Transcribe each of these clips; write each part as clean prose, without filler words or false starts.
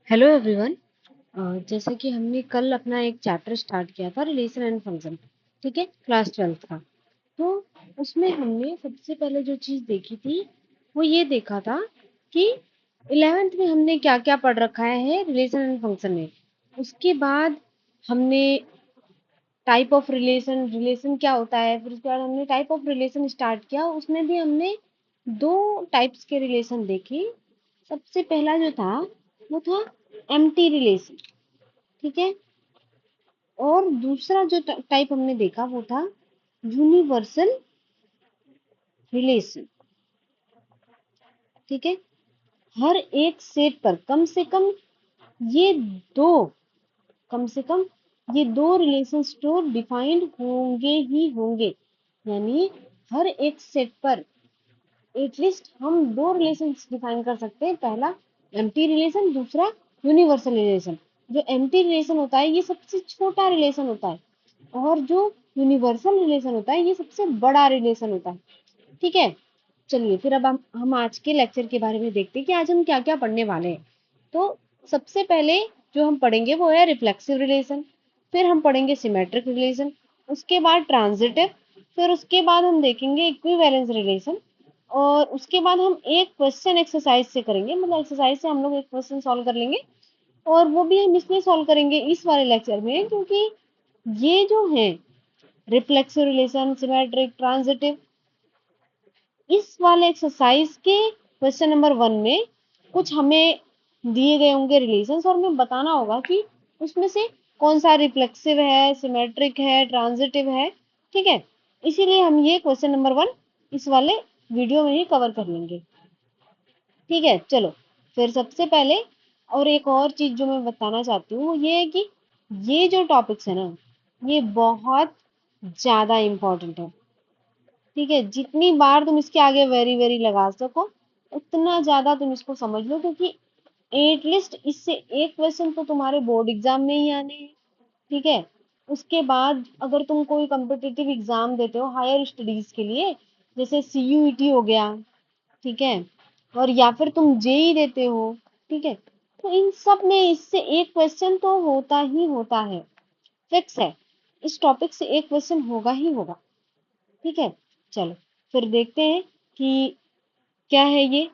Hello everyone. जैसे कि हमने कल अपना एक चैप्टर स्टार्ट किया था रिलेशन एंड फंक्शन। ठीक है, क्लास 12th का। तो उसमें हमने सबसे पहले जो चीज़ देखी थी वो ये देखा था कि 11th में हमने क्या क्या पढ़ रखा है रिलेशन एंड फंक्शन में। उसके बाद हमने टाइप ऑफ रिलेशन रिलेशन क्या होता है, फिर उसके बाद हमने टाइप ऑफ रिलेशन स्टार्ट किया। उसमें भी हमने दो टाइप्स के रिलेशन देखे। सबसे पहला जो था वो था एम्प्टी रिलेशन। ठीक है। और दूसरा जो टाइप हमने देखा वो था यूनिवर्सल रिलेशन। ठीक है। हर एक सेट पर कम से कम ये दो कम से कम ये दो रिलेशन तो डिफाइंड होंगे ही होंगे। यानी हर एक सेट पर एटलीस्ट हम दो रिलेशन डिफाइन कर सकते हैं। पहला एम्प्टी रिलेशन, दूसरा यूनिवर्सल रिलेशन। जो एम्प्टी रिलेशन होता है ये सबसे छोटा रिलेशन होता है, और जो यूनिवर्सल रिलेशन होता है ये सबसे बड़ा रिलेशन होता है। ठीक है। चलिए फिर अब हम आज के लेक्चर के बारे में देखते हैं कि आज हम क्या क्या पढ़ने वाले हैं। तो सबसे पहले जो हम पढ़ेंगे वो है रिफ्लेक्सिव रिलेशन, फिर हम पढ़ेंगे सिमेट्रिक रिलेशन, उसके बाद ट्रांजिटिव, फिर उसके बाद हम देखेंगे इक्विवेलेंस रिलेशन, और उसके बाद हम एक क्वेश्चन एक्सरसाइज से करेंगे। मतलब एक्सरसाइज से हम लोग एक क्वेश्चन सॉल्व कर लेंगे, और वो भी हम इसलिए सॉल्व करेंगे इस वाले लेक्चर में क्योंकि ये जो है रिफ्लेक्सिव रिलेशन, सिमेट्रिक, ट्रांजिटिव, इस वाले एक्सरसाइज के क्वेश्चन नंबर 1 में कुछ हमें दिए गए होंगे रिलेशंस, और हमें बताना होगा कि उसमें से कौन सा रिफ्लेक्सिव है, सिमेट्रिक है, ट्रांजिटिव है। ठीक है। इसीलिए हम ये क्वेश्चन नंबर 1 इस वाले वीडियो में ही कवर कर लेंगे। ठीक है। चलो फिर सबसे पहले और एक और चीज जो मैं बताना चाहती हूँ वो ये है कि ये जो टॉपिक्स है ना ये बहुत ज्यादा इम्पोर्टेंट है। ठीक है। जितनी बार तुम इसके आगे वेरी वेरी लगा सको उतना ज्यादा तुम इसको समझ लो, क्योंकि एटलीस्ट इससे एक क्वेश्चन तो तुम्हारे बोर्ड एग्जाम में ही आने हैं। ठीक है। उसके बाद अगर तुम कोई कम्पिटिटिव एग्जाम देते हो हायर स्टडीज के लिए, जैसे सीयूईटी हो गया, ठीक है, और या फिर तुम जेई देते हो, ठीक है, तो इन सब में इससे एक क्वेश्चन तो होता ही होता है। फिक्स है, इस टॉपिक से एक क्वेश्चन होगा ही होगा। ठीक है। चलो फिर देखते हैं कि क्या है ये।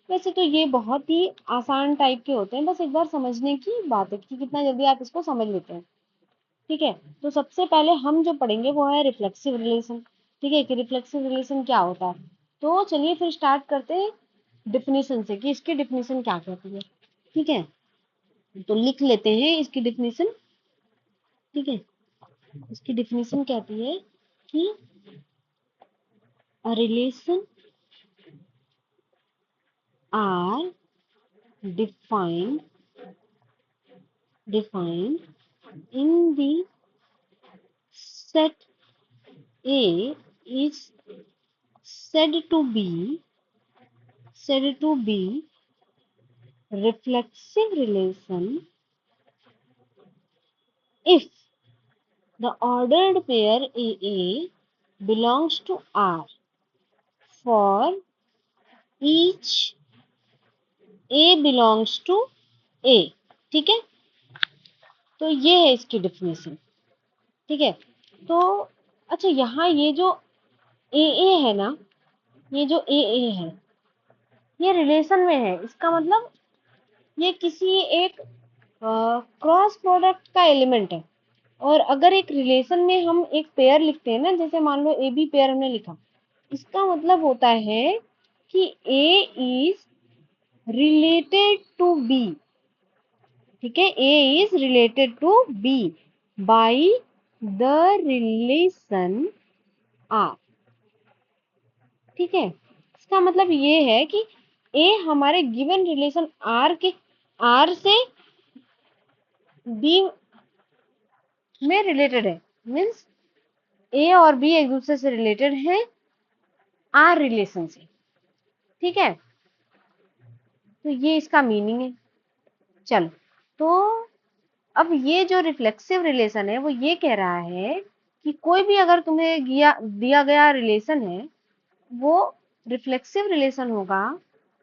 वैसे तो ये बहुत ही आसान टाइप के होते हैं, बस एक बार समझने की बात है कि कितना जल्दी आप इसको समझ लेते हैं। ठीक है। तो सबसे पहले हम जो पढ़ेंगे वो है रिफ्लेक्सिव रिलेशन। ठीक है, कि रिफ्लेक्सिव रिलेशन क्या होता है। तो चलिए फिर स्टार्ट करते हैं डिफिनीशन से कि इसकी डिफिनीशन क्या कहती है। ठीक है। तो लिख लेते हैं इसकी डिफिनीशन। ठीक है। इसकी डिफिनीशन कहती है कि a relation are defined defined in the set A is said to be reflexive relation if the ordered pair AA belongs to R for each A belongs to A। ठीक है। तो ये है इसकी डिफिनेशन। ठीक है। तो अच्छा, यहाँ ये जो ए ए है ना, ये जो ए ए है ये रिलेशन में है। इसका मतलब ये किसी एक क्रॉस प्रोडक्ट का एलिमेंट है। और अगर एक रिलेशन में हम एक पेयर लिखते हैं ना, जैसे मान लो ए बी पेयर हमने लिखा, इसका मतलब होता है कि a is related to b. ठीक है। A is related to b by the relation R. ठीक है। इसका मतलब ये है कि ए हमारे गिवन रिलेशन आर से बी में रिलेटेड है। मीन्स ए और बी एक दूसरे से रिलेटेड है आर रिलेशन से। ठीक है। तो ये इसका मीनिंग है। चलो, तो अब ये जो रिफ्लेक्सिव रिलेशन है वो ये कह रहा है कि कोई भी अगर तुम्हें दिया गया रिलेशन है वो रिफ्लेक्सिव रिलेशन होगा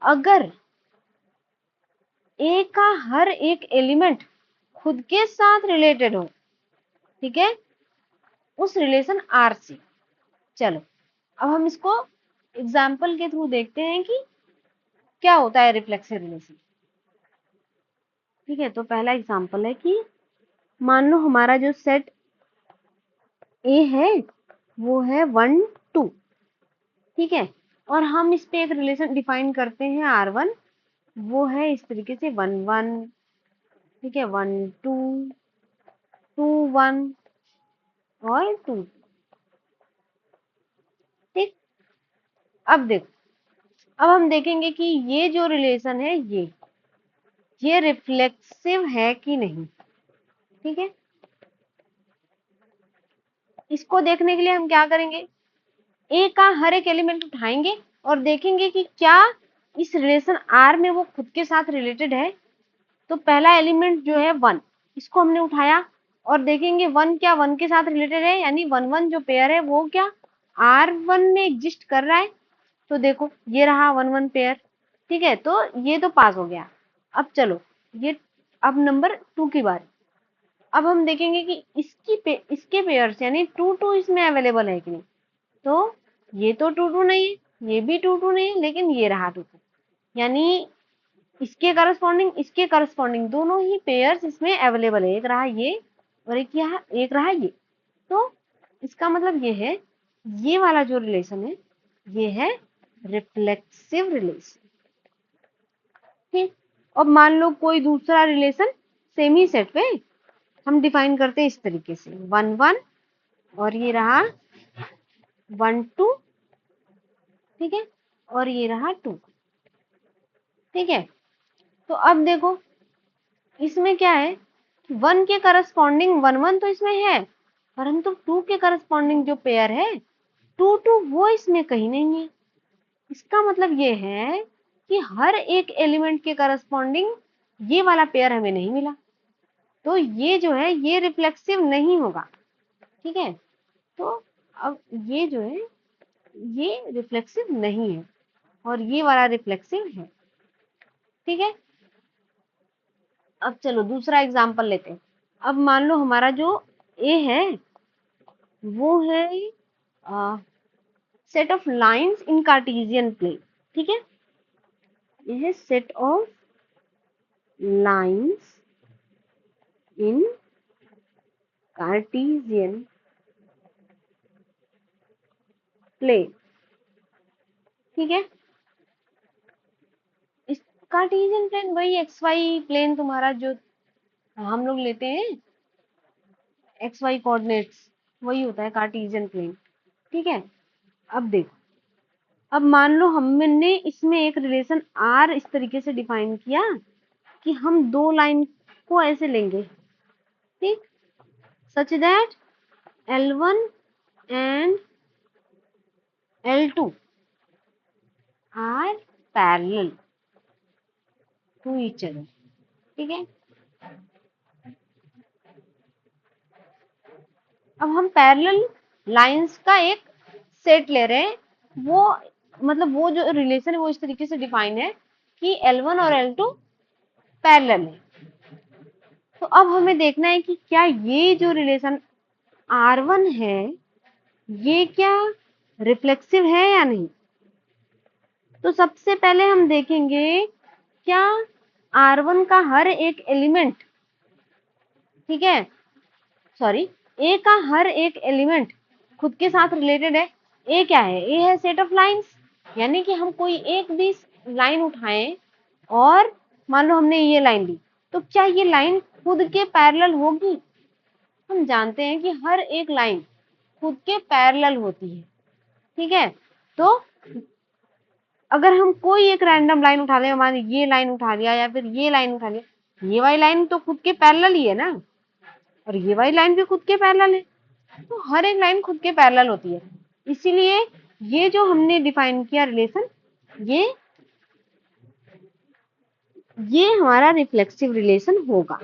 अगर ए का हर एक एलिमेंट खुद के साथ रिलेटेड हो, ठीक है, उस रिलेशन आर से। चलो अब हम इसको एग्जाम्पल के थ्रू देखते हैं कि क्या होता है रिफ्लेक्सिव रिलेशन। ठीक है, तो पहला एग्जाम्पल है कि मान लो हमारा जो सेट ए है वो है 1 2, ठीक है, और हम इस पे एक रिलेशन डिफाइन करते हैं R1, वो है इस तरीके से 1 1, ठीक है, 1 2 2 1 और 2, ठीक। अब देखो, अब हम देखेंगे कि ये जो रिलेशन है ये रिफ्लेक्सिव है कि नहीं, ठीक है। इसको देखने के लिए हम क्या करेंगे, ए का हर एक एलिमेंट उठाएंगे और देखेंगे कि क्या इस रिलेशन आर में वो खुद के साथ रिलेटेड है। तो पहला एलिमेंट जो है 1, इसको हमने उठाया और देखेंगे 1 क्या 1 के साथ रिलेटेड है, यानी 1 1 जो पेयर है वो क्या R1 में एग्जिस्ट कर रहा है। तो देखो ये रहा 1 1 पेयर, ठीक है, तो ये तो पास हो गया। अब चलो ये, अब नंबर 2 की बारी। अब हम देखेंगे कि इसके पेयर्स यानी 2 2 इसमें अवेलेबल है कि नहीं। तो ये तो 2 2 नहीं है, ये भी 2 2 नहीं है, लेकिन ये रहा 2 2, यानी इसके करस्पॉन्डिंग दोनों ही पेयर्स इसमें अवेलेबल है। एक रहा ये और एक रहा ये। तो इसका मतलब ये है, ये वाला जो रिलेशन है ये है रिफ्लेक्सिव रिलेशन, ठीक। अब मान लो कोई दूसरा रिलेशन सेम ही सेट पे हम डिफाइन करते हैं इस तरीके से 1 1 और ये रहा 1 2, ठीक है, और ये रहा 2, ठीक है। तो अब देखो इसमें क्या है, 1 के करस्पॉन्डिंग 1 1 तो इसमें है, परंतु 2 के करस्पॉन्डिंग जो पेयर है 2 2 वो इसमें कहीं नहीं है। इसका मतलब ये है कि हर एक एलिमेंट के करस्पॉन्डिंग ये वाला पेयर हमें नहीं मिला। तो ये जो है ये रिफ्लेक्सिव नहीं होगा, ठीक है। तो अब ये जो है ये रिफ्लेक्सिव नहीं है और ये वाला रिफ्लेक्सिव है, ठीक है। अब चलो दूसरा एग्जांपल लेते हैं। अब मान लो हमारा जो ए है वो है set of lines in Cartesian plane, ठीक है, ये है set of lines in Cartesian plane, ठीक है। इस कार्टेशियन प्लेन वही एक्स वाई प्लेन तुम्हारा जो हम लोग लेते हैं, एक्स वाई कोऑर्डिनेट्स, वही होता है कार्टेशियन प्लेन, ठीक है। अब देखो, अब मान लो हमने इसमें एक रिलेशन आर इस तरीके से डिफाइन किया कि हम दो लाइन को ऐसे लेंगे, ठीक, such that L1 and L2 are parallel to each other, ठीक है। अब हम पैरेलल लाइंस का एक सेट ले रहे हैं, वो मतलब वो जो रिलेशन है वो इस तरीके से डिफाइन है कि L1 और L2 पैरेलल है। तो अब हमें देखना है कि क्या ये जो रिलेशन R1 है ये क्या रिफ्लेक्सिव है या नहीं। तो सबसे पहले हम देखेंगे क्या R1 का हर एक एलिमेंट, ठीक है, सॉरी, ए का हर एक एलिमेंट खुद के साथ रिलेटेड है। ए क्या है, ए है सेट ऑफ लाइंस, यानी कि हम कोई एक भी लाइन उठाएं और मान लो हमने ये लाइन ली, तो क्या ये लाइन खुद के पैरेलल होगी। हम जानते हैं कि हर एक लाइन खुद के पैरेलल होती है, ठीक है। तो अगर हम कोई एक रैंडम लाइन उठा लें, मान ये लाइन उठा लिया या फिर ये लाइन उठा लिया, ये वाली लाइन तो खुद के पैरेलल ही है ना, और ये वाली लाइन भी खुद के पैरेलल है। तो हर एक लाइन खुद के पैरेलल होती है, इसीलिए ये जो हमने डिफाइन किया रिलेशन, ये हमारा रिफ्लेक्सिव रिलेशन होगा,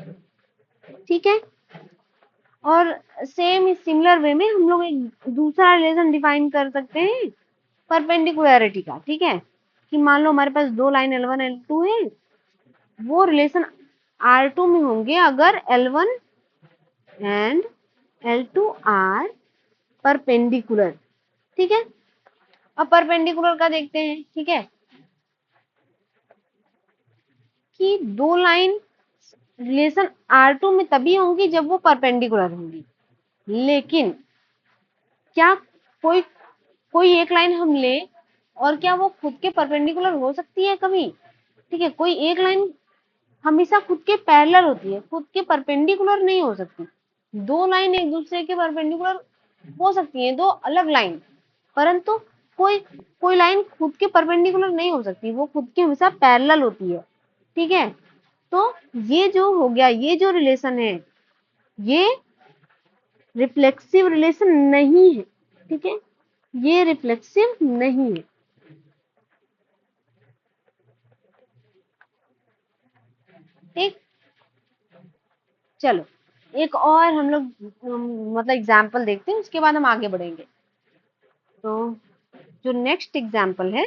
ठीक है। और सेम सिमिलर वे में हम लोग एक दूसरा रिलेशन डिफाइन कर सकते हैं परपेंडिकुलरिटी का, ठीक है, कि मान लो हमारे पास दो लाइन L1 L2 है वो रिलेशन R2 में होंगे अगर L1 and L2 are perpendicular. ठीक है, अब परपेंडिकुलर का देखते हैं। ठीक है, कि दो लाइन रिलेशन R2 में तभी होंगी जब वो परपेंडिकुलर होंगी। लेकिन क्या कोई कोई एक लाइन हम ले और क्या वो खुद के परपेंडिकुलर हो सकती है कभी? ठीक है, कोई एक लाइन हमेशा खुद के पैरेलल होती है, खुद के परपेंडिकुलर नहीं हो सकती। दो लाइन एक दूसरे के परपेंडिकुलर हो सकती हैं, दो अलग लाइन, परंतु कोई कोई लाइन खुद के परपेंडिकुलर नहीं हो सकती, वो खुद के हमेशा पैरेलल होती है। ठीक है, तो ये जो हो गया, ये जो रिलेशन है ये रिफ्लेक्सिव रिलेशन नहीं है। ठीक है, ये रिफ्लेक्सिव नहीं है। ठीक, चलो एक और हम लोग मतलब एग्जाम्पल देखते हैं, उसके बाद हम आगे बढ़ेंगे। तो जो नेक्स्ट एग्जाम्पल है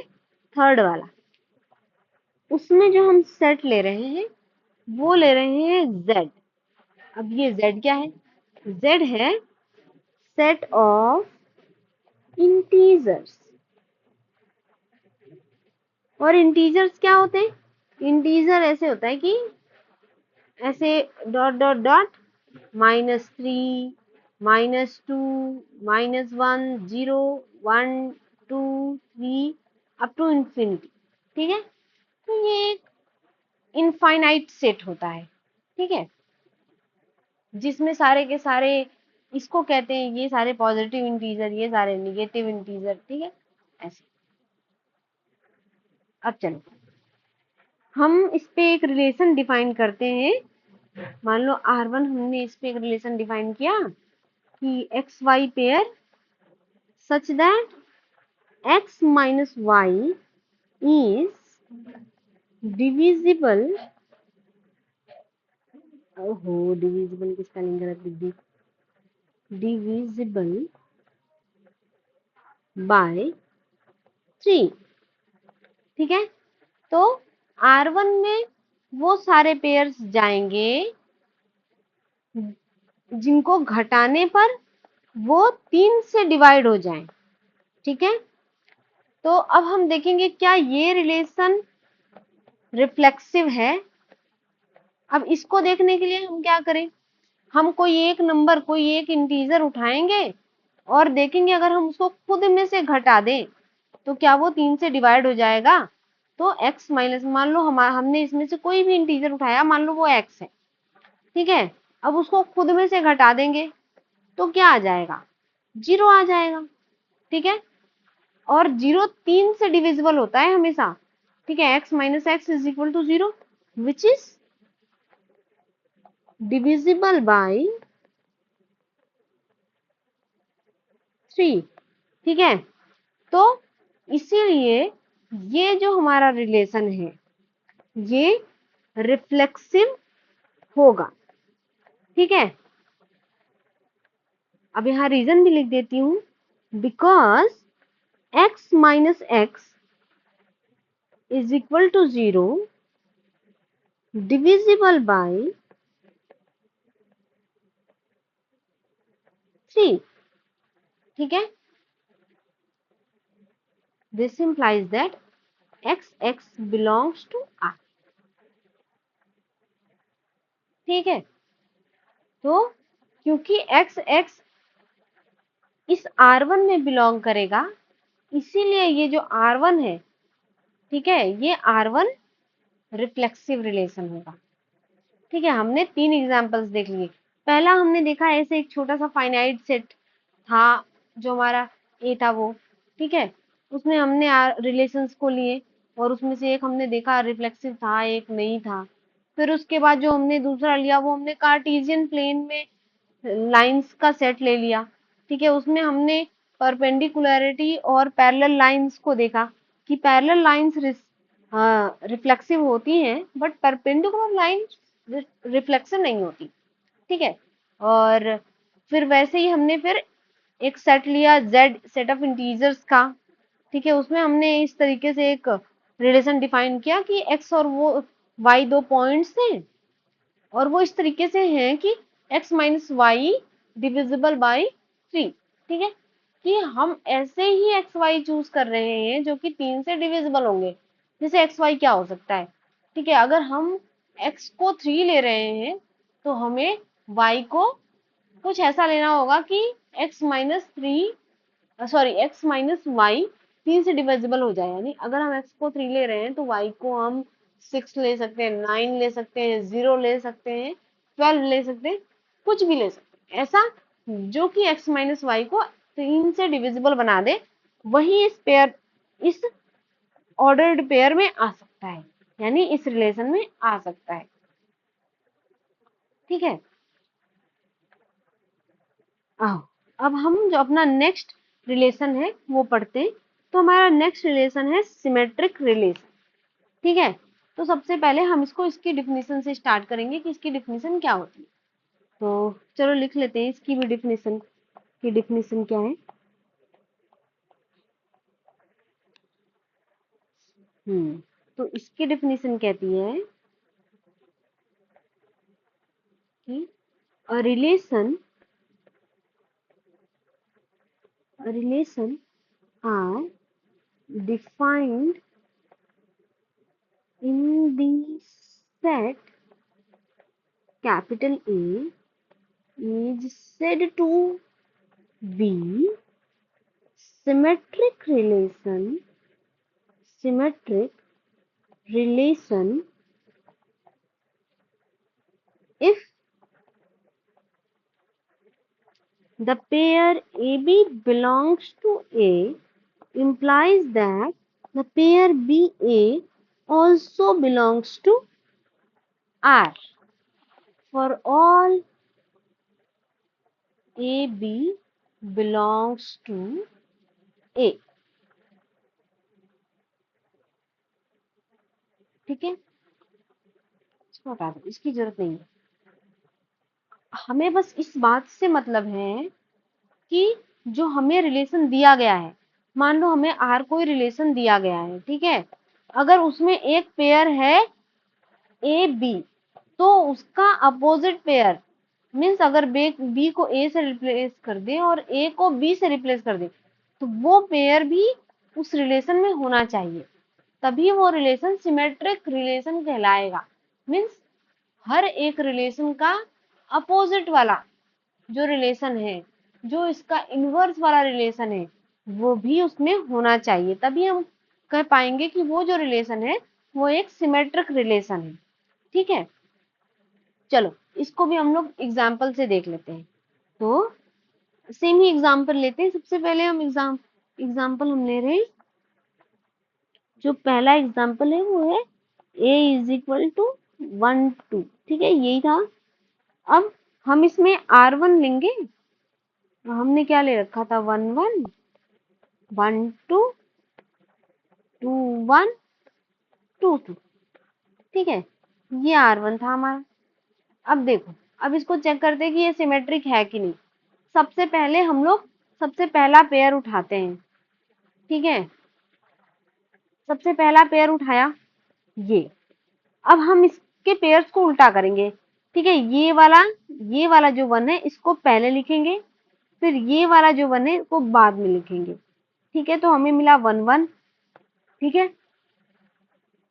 थर्ड वाला, उसमें जो हम सेट ले रहे हैं वो ले रहे हैं Z। अब ये Z क्या है? Z है सेट ऑफ इंटीजर्स। और इंटीजर्स क्या होते हैं? इंटीजर ऐसे होता है कि ऐसे dot dot dot -3 -2 -1 0 1 2 3 up to infinity. ठीक है, तो ये एक इनफाइनाइट सेट होता है। ठीक है, जिसमें सारे के सारे, इसको कहते हैं ये सारे पॉजिटिव इंटीजर, ये सारे निगेटिव इंटीजर। ठीक है, ऐसे। अब चलो हम इस पे एक रिलेशन डिफाइन करते हैं। मान लो R1 हमने इस पे एक रिलेशन डिफाइन किया कि x y pair such that x minus y is divisible। ओहो, डिविजिबल की स्पेलिंग गलत लिख दी। Divisible by 3। ठीक है, तो R1 में वो सारे पेयर्स जाएंगे जिनको घटाने पर वो 3 से डिवाइड हो जाएं। ठीक है, तो अब हम देखेंगे क्या ये रिलेशन रिफ्लेक्सिव है। अब इसको देखने के लिए हम क्या करें, हम कोई एक नंबर, कोई एक इंटीजर उठाएंगे और देखेंगे अगर हम उसको खुद में से घटा दें तो क्या वो 3 से डिवाइड हो जाएगा। तो x माइनस, मान लो हमने इसमें से कोई भी इंटीजर उठाया, मान लो वो x है। ठीक है, अब उसको खुद में से घटा देंगे तो क्या आ जाएगा? 0 आ जाएगा। ठीक है, और 0 3 से डिविजिबल होता है हमेशा। ठीक है, x minus x is equal to 0 which is divisible by 3। ठीक है, तो इसीलिए ये जो हमारा रिलेशन है ये रिफ्लेक्सिव होगा। ठीक है, अब यहाँ रीजन भी लिख देती हूँ, because x minus x is equal to 0 divisible by 3। ठीक है, this implies that x belongs to R। ठीक है, तो क्योंकि x इस R1 में बिलोंग करेगा, इसीलिए ये जो R1 है, ठीक है, ये R1 रिफ्लेक्सिव रिलेशन होगा। ठीक है, हमने 3 एग्जांपल्स देख लिए। पहला हमने देखा ऐसे एक छोटा सा फाइनाइट सेट था जो हमारा ए था वो। ठीक है, उसमें हमने रिलेशंस को लिए और उसमें से एक हमने देखा रिफ्लेक्सिव था, एक नहीं था। फिर उसके बाद जो हमने दूसरा लिया वो हमने कार्टेशियन प्लेन में लाइंस का सेट ले लिया। ठीक है, उसमें हमने परपेंडिकुलरिटी और पैरेलल लाइंस को देखा कि पैरेलल लाइंस रिफ्लेक्सिव होती हैं बट परपेंडिकुलर लाइंस रिफ्लेक्सिव नहीं होती। ठीक है, और फिर वैसे ही हमने फिर एक सेट लिया Z, सेट ऑफ इंटीजर्स का। ठीक है, उसमें हमने इस तरीके से एक रिलेशन डिफाइन किया कि x और वो y दो पॉइंट्स हैं और वो इस तरीके से हैं कि x minus y divisible by 3, ठीक है, कि हम ऐसे ही एक्स वाई चूज कर रहे हैं जो कि 3 से डिविजिबल होंगे। जैसे एक्स वाई क्या हो सकता है, ठीक है, अगर हम x को 3 ले रहे हैं तो हमें y को कुछ ऐसा लेना होगा कि x minus three, sorry x minus y 3 से डिविजिबल हो जाए। यानी अगर हम x को 3 ले रहे हैं तो y को हम 6 ले सकते हैं, 9 ले सकते हैं, 0 ले सकते हैं, 12 ले सकते हैं, कुछ भी ले सकते हैं ऐसा जो कि x माइनस वाई को 3 से डिविजिबल बना दे, वही इस ऑर्डर्ड पेयर में आ सकता है, यानी इस रिलेशन में आ सकता है। ठीक है, आओ अब हम जो अपना नेक्स्ट रिलेशन है वो पढ़ते हैं। तो हमारा नेक्स्ट रिलेशन है सिमेट्रिक रिलेशन। ठीक है, तो सबसे पहले हम इसकी डिफिनीशन से स्टार्ट करेंगे कि इसकी डिफिनीशन क्या होती है। तो चलो लिख लेते हैं इसकी भी डिफिनीशन, की डिफिनीशन क्या है। तो इसकी डिफिनीशन कहती है कि a relation are defined in the set capital A is said to be symmetric relation if the pair AB belongs to A implies that the pair BA also belongs to R for all AB belongs to A। ठीक है, इसको हटा दो, इसकी जरूरत नहीं है। हमें बस इस बात से मतलब है कि जो हमें रिलेशन दिया गया है, मान लो हमें आर कोई रिलेशन दिया गया है, ठीक है, अगर उसमें एक पेयर है ए बी, तो उसका अपोजिट पेयर मीन्स अगर बी को ए से रिप्लेस कर दे और ए को बी से रिप्लेस कर दे, तो वो पेयर भी उस रिलेशन में होना चाहिए, तभी वो रिलेशन सिमेट्रिक रिलेशन कहलाएगा। मीन्स हर एक रिलेशन का अपोजिट वाला जो रिलेशन है, जो इसका इनवर्स वाला रिलेशन है, वो भी उसमें होना चाहिए, तभी हम कह पाएंगे कि वो जो रिलेशन है वो एक सिमेट्रिक रिलेशन है। ठीक है, चलो इसको भी हम लोग एग्जाम्पल से देख लेते हैं। तो सेम ही एग्जाम्पल लेते हैं। सबसे पहले हम एग्जाम्पल हम ले रहे हैं, जो पहला एग्जाम्पल है वो है a इज इक्वल टू 1 2। ठीक है, यही था। अब हम इसमें R1 लेंगे, हमने क्या ले रखा था 1 1 1 2 2 1 2 2। ठीक है, ये R1 था हमारा। अब देखो, अब इसको चेक करते हैं कि ये सिमेट्रिक है कि नहीं। सबसे पहले हम लोग सबसे पहला पेयर उठाते हैं। ठीक है, सबसे पहला पेयर उठाया ये। अब हम इसके पेयर्स को उल्टा करेंगे। ठीक है, ये वाला जो 1 है इसको पहले लिखेंगे, फिर ये वाला जो 1 है इसको बाद में लिखेंगे। ठीक है, तो हमें मिला 1 1। ठीक है,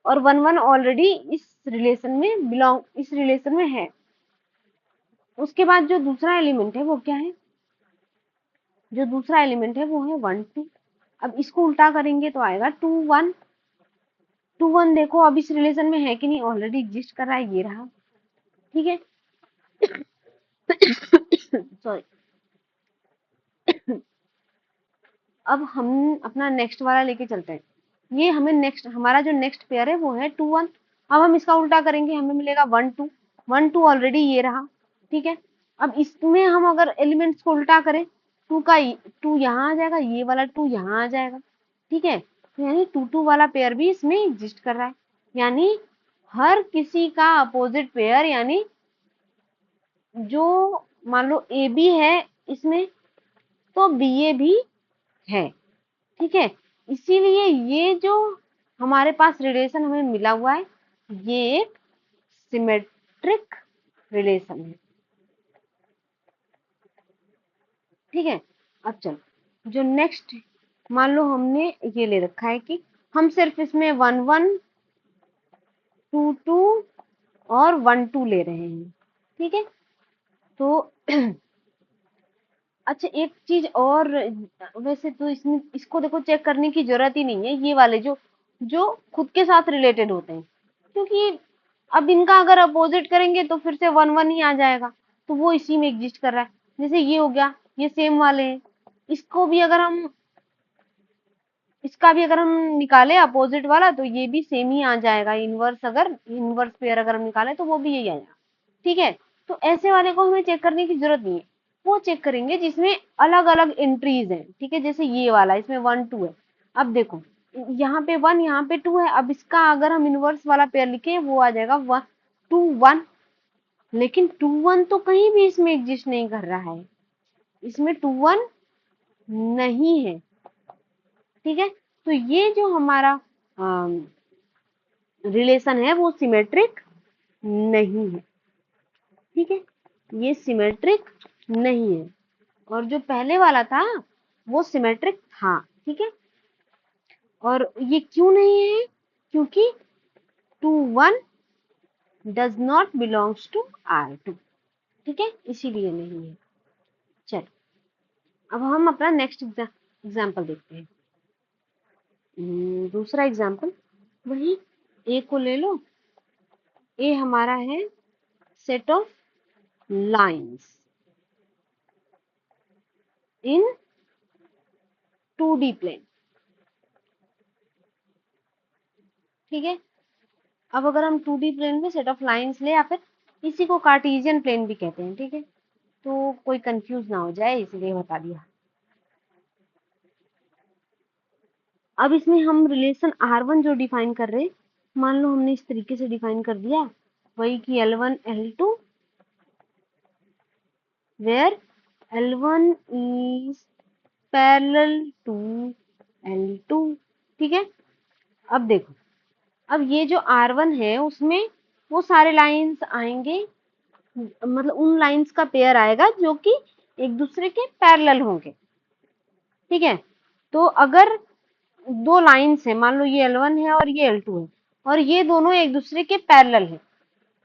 और 1 1 ऑलरेडी इस रिलेशन में है। उसके बाद जो दूसरा एलिमेंट है वो क्या है, जो दूसरा एलिमेंट है वो है 1 2। अब इसको उल्टा करेंगे तो आएगा 2 1। 2 1 देखो अब इस रिलेशन में है कि नहीं, ऑलरेडी एग्जिस्ट कर रहा है, ये रहा। ठीक है, सॉरी। अब हम अपना नेक्स्ट वाला लेके चलते हैं। ये हमें नेक्स्ट, हमारा जो नेक्स्ट पेयर है वो है 2 1। अब हम इसका उल्टा करेंगे, हमें मिलेगा 1 2। 1 2 ऑलरेडी ये रहा। ठीक है, अब इसमें हम अगर एलिमेंट्स को उल्टा करें, 2 यहाँ आ जाएगा, ये वाला 2 यहाँ आ जाएगा। ठीक है, तो यानी 2 2 वाला पेयर भी इसमें एग्जिस्ट कर रहा है। यानी हर किसी का अपोजिट पेयर, यानी जो मान लो ए बी है इसमें, तो बी ए भी है। ठीक है, इसीलिए ये जो हमारे पास रिलेशन हमें मिला हुआ है, ये एक सिमेट्रिक रिलेशन है। ठीक है, अब चलो जो नेक्स्ट, मान लो हमने ये ले रखा है कि हम सिर्फ इसमें 1 1 2 2 और 1 2 ले रहे हैं। ठीक है, तो अच्छा एक चीज और, वैसे तो इसमें इसको देखो चेक करने की जरूरत ही नहीं है, ये वाले जो जो खुद के साथ रिलेटेड होते हैं, क्योंकि अब इनका अगर अपोजिट करेंगे तो फिर से 1 1 ही आ जाएगा, तो वो इसी में एग्जिस्ट कर रहा है। जैसे ये हो गया, ये सेम वाले हैं, इसको भी अगर हम इसका भी अगर हम निकाले अपोजिट वाला तो ये भी सेम ही आ जाएगा, इनवर्स अगर इनवर्स पेयर अगर हम निकाले तो वो भी यही आएगा। ठीक है, तो ऐसे वाले को हमें चेक करने की जरूरत नहीं है, वो चेक करेंगे जिसमें अलग अलग एंट्रीज हैं। ठीक है, जैसे ये वाला इसमें 1 2 है, अब देखो यहाँ पे 1 यहाँ पे 2 है, अब इसका अगर हम इनवर्स वाला पेयर लिखे वो आ जाएगा 1 2 1, लेकिन 2 1 तो कहीं भी इसमें एग्जिस्ट नहीं कर रहा है, इसमें 2 1 नहीं है। ठीक है, तो ये जो हमारा रिलेशन है वो सिमेट्रिक नहीं है। ठीक है, ये सिमेट्रिक नहीं है, और जो पहले वाला था वो सिमेट्रिक था। ठीक है, और ये क्यों नहीं है, क्योंकि 2 1 does not belongs to R2। ठीक है, इसीलिए नहीं है। चलो अब हम अपना नेक्स्ट एग्जाम्पल देखते हैं। दूसरा एग्जाम्पल, वही ए को ले लो। ए हमारा है set of lines in 2D plane. ठीक है, अब अगर हम 2D प्लेन में सेट ऑफ लाइंस ले, या फिर इसी को कार्टेशियन प्लेन भी कहते हैं। ठीक है, तो कोई कंफ्यूज ना हो जाए इसलिए बता दिया। अब इसमें हम रिलेशन R1 जो डिफाइन कर रहे हैं, मान लो हमने इस तरीके से डिफाइन कर दिया, वही कि L1 L2 where L1 is parallel to L2। ठीक है, अब देखो, अब ये जो R1 है उसमें वो सारे लाइंस आएंगे, मतलब उन लाइंस का पेयर आएगा जो कि एक दूसरे के पैरेलल होंगे। ठीक है, तो अगर दो लाइंस है, मान लो ये L1 है और ये L2 है, और ये दोनों एक दूसरे के पैरेलल है,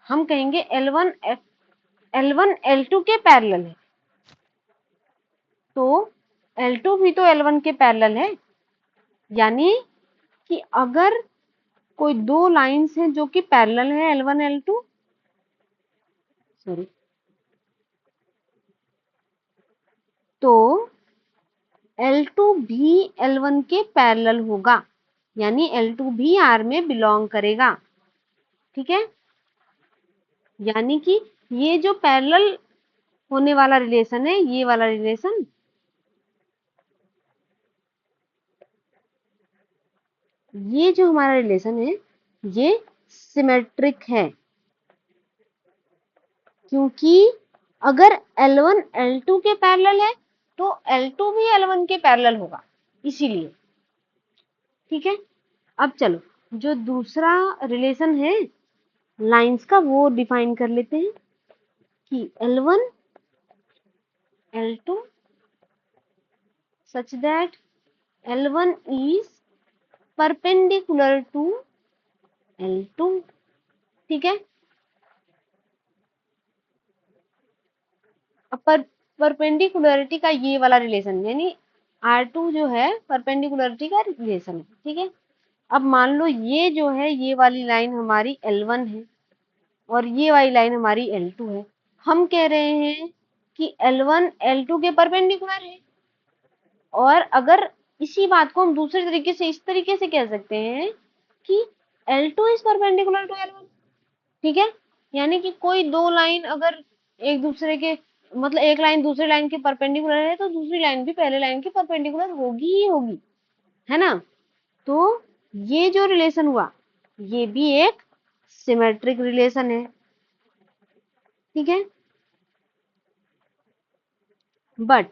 हम कहेंगे L1 L2 के पैरेलल है, तो L2 भी तो L1 के पैरेलल है। यानी कि अगर कोई दो लाइंस हैं जो कि पैरेलल है L1 L2, सॉरी, तो L2 भी L1 के पैरेलल होगा, यानी L2 भी R में बिलोंग करेगा। ठीक है, यानी कि ये जो पैरेलल होने वाला रिलेशन है, ये वाला रिलेशन, ये जो हमारा रिलेशन है ये सिमेट्रिक है, क्योंकि अगर L1 L2 के पैरेलल है तो L2 भी L1 के पैरेलल होगा, इसीलिए। ठीक है, अब चलो जो दूसरा रिलेशन है लाइंस का वो डिफाइन कर लेते हैं कि L1 L2 such that L1 is perpendicular to L2। ठीक है, अब परपेंडिकुलरिटी का ये वाला रिलेशन, यानी R2 जो है परपेंडिकुलरिटी का रिलेशन है। ठीक है, अब मान लो ये जो है ये वाली लाइन हमारी L1 है और ये वाली लाइन हमारी L2 है, हम कह रहे हैं कि L1 L2 के परपेंडिकुलर है, और अगर इसी बात को हम दूसरे तरीके से इस तरीके से कह सकते हैं कि L2 is perpendicular to L1। ठीक है, यानी कि कोई दो लाइन अगर एक दूसरे के, मतलब एक लाइन दूसरी लाइन के परपेंडिकुलर है तो दूसरी लाइन भी पहले लाइन के परपेंडिकुलर होगी ही होगी, है ना। तो ये जो रिलेशन हुआ ये भी एक सिमेट्रिक रिलेशन है। ठीक है, बट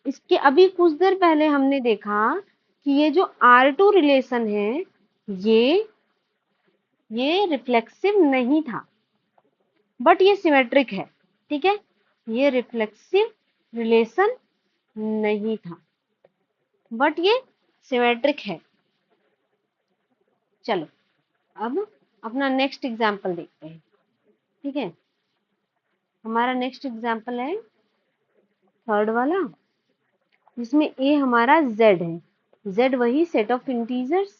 इसके अभी कुछ देर पहले हमने देखा कि ये जो R2 रिलेशन है ये ये रिफ्लेक्सिव नहीं था, बट ये सिमेट्रिक है। ठीक है, ये रिफ्लेक्सिव रिलेशन नहीं था, बट ये सिमेट्रिक है। चलो अब अपना नेक्स्ट एग्जाम्पल देखते हैं। ठीक है, हमारा नेक्स्ट एग्जाम्पल है थर्ड वाला, जिसमें ए हमारा z है, z वही सेट ऑफ इंटीजर्स,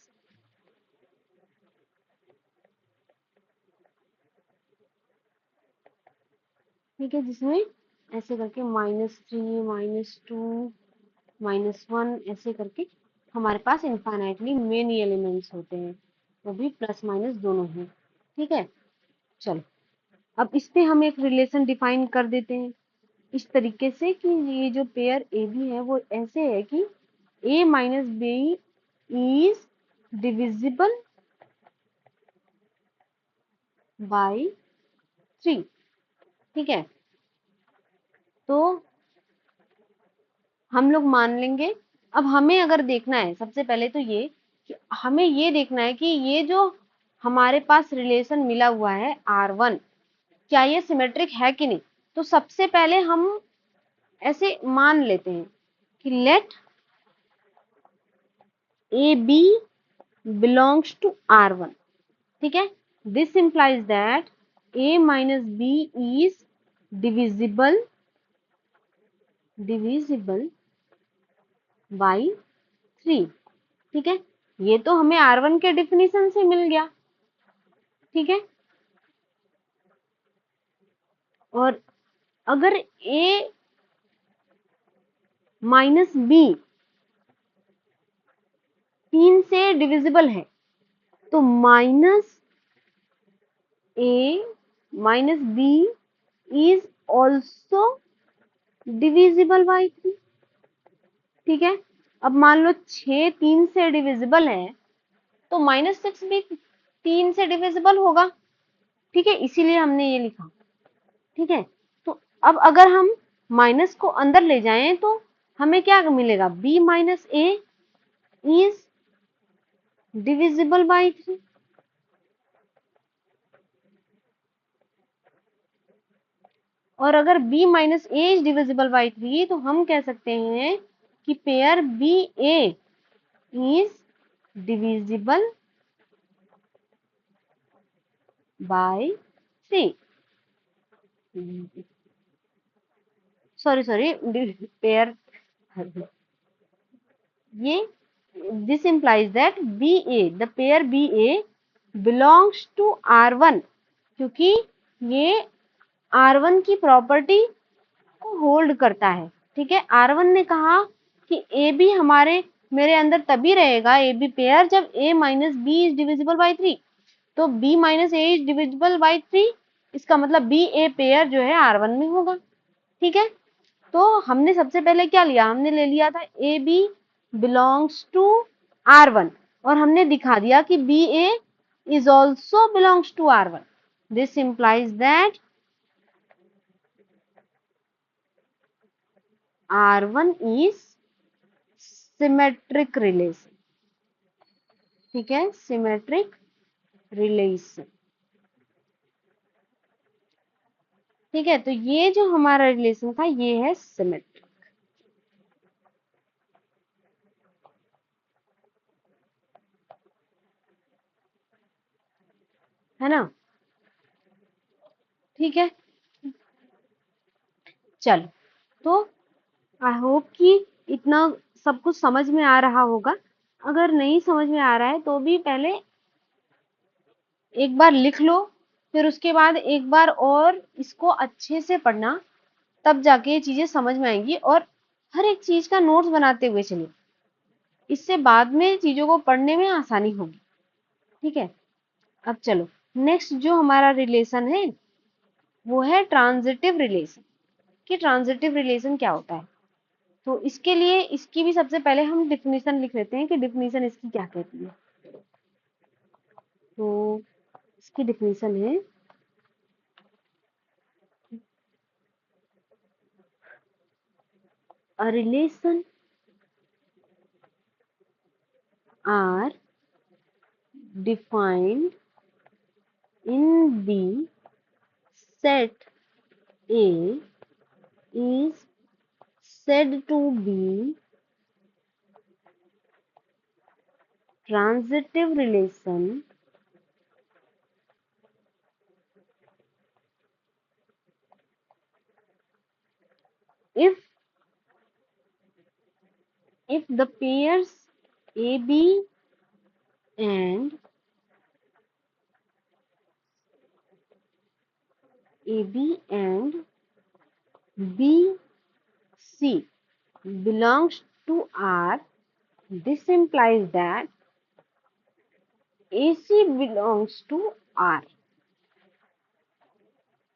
ठीक है, जिसमें ऐसे करके -3 -2 -1 ऐसे करके हमारे पास इनफाइनाइटली मेनी एलिमेंट्स होते हैं, वो भी प्लस माइनस दोनों हैं। ठीक है, चलो अब इस पे हम एक रिलेशन डिफाइन कर देते हैं इस तरीके से कि ये जो पेयर ए बी है वो ऐसे है कि a minus b is divisible by 3। ठीक है, तो हम लोग मान लेंगे। अब हमें अगर देखना है सबसे पहले तो ये कि हमें ये देखना है कि ये जो हमारे पास रिलेशन मिला हुआ है R1, क्या ये सिमेट्रिक है कि नहीं। तो सबसे पहले हम ऐसे मान लेते हैं कि let a b belongs to R1। ठीक है, this implies that a minus b is divisible by 3। ठीक है, ये तो हमें R1 के डिफिनीशन से मिल गया। ठीक है, और अगर a माइनस बी 3 से डिविजिबल है तो minus a minus b is also divisible by 3। ठीक है, अब मान लो 6 3 से डिविजिबल है तो -6 भी 3 से डिविजिबल होगा। ठीक है, इसीलिए हमने ये लिखा। ठीक है, तो अब अगर हम माइनस को अंदर ले जाएं तो हमें क्या मिलेगा, b minus a is divisible by 3। और अगर b minus a is divisible by 3 तो हम कह सकते हैं कि pair b a is divisible by 3। Sorry pair, ये this implies that BA, the pair BA belongs to R1, क्योंकि ये R1 की प्रॉपर्टी को होल्ड करता है। ठीक है, R1 ने कहा कि ए बी हमारे मेरे अंदर तभी रहेगा ए बी पेयर जब a minus b is divisible by 3। तो b minus a is divisible by 3, इसका मतलब बी ए पेयर जो है R1 में होगा। ठीक है, तो हमने सबसे पहले क्या लिया, हमने ले लिया था ए बी बिलोंग्स टू R1 और हमने दिखा दिया कि b a is also belongs to R1। This implies that R1 is symmetric relation. ठीक है, सिमेट्रिक रिलेशन। ठीक है, तो ये जो हमारा रिलेशन था ये है सिमेट्रिक, है ना। ठीक है, चलो तो आई होप कि इतना सब कुछ समझ में आ रहा होगा। अगर नहीं समझ में आ रहा है तो भी पहले एक बार लिख लो, फिर उसके बाद एक बार और इसको अच्छे से पढ़ना, तब जाके ये चीजें समझ में आएंगी। और हर एक चीज का नोट्स बनाते हुए चलिए, इससे बाद में चीजों को पढ़ने में आसानी होगी। ठीक है, अब चलो नेक्स्ट जो हमारा रिलेशन है वो है ट्रांजिटिव रिलेशन। कि ट्रांजिटिव रिलेशन क्या होता है, तो इसके लिए इसकी भी सबसे पहले हम डिफिनीशन लिख लेते हैं कि डिफिनीशन इसकी क्या कहती है। तो इसकी डिफिनीशन है a relation are defined in the set A is said to be transitive relation if the pairs AB and BC belongs to R. This implies that AC belongs to R.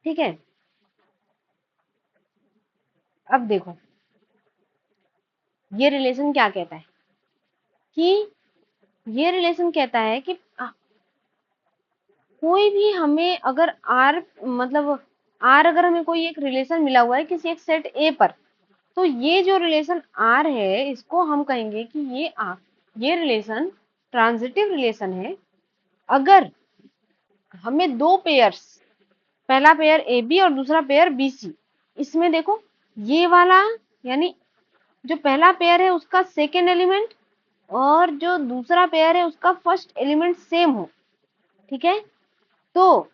ठीक है, अब देखो ये relation क्या कहता है कि ये रिलेशन कहता है कि कोई भी हमें अगर आर मतलब आर अगर हमें कोई एक रिलेशन मिला हुआ है किसी एक सेट ए पर, तो ये जो रिलेशन आर है इसको हम कहेंगे कि ये रिलेशन ट्रांजिटिव रिलेशन है अगर हमें दो पेयर्स, पहला पेयर ए बी और दूसरा पेयर बी सी, इसमें देखो ये वाला यानी जो पहला पेयर है उसका सेकेंड एलिमेंट और जो दूसरा पेयर है उसका फर्स्ट एलिमेंट सेम हो। ठीक है, तो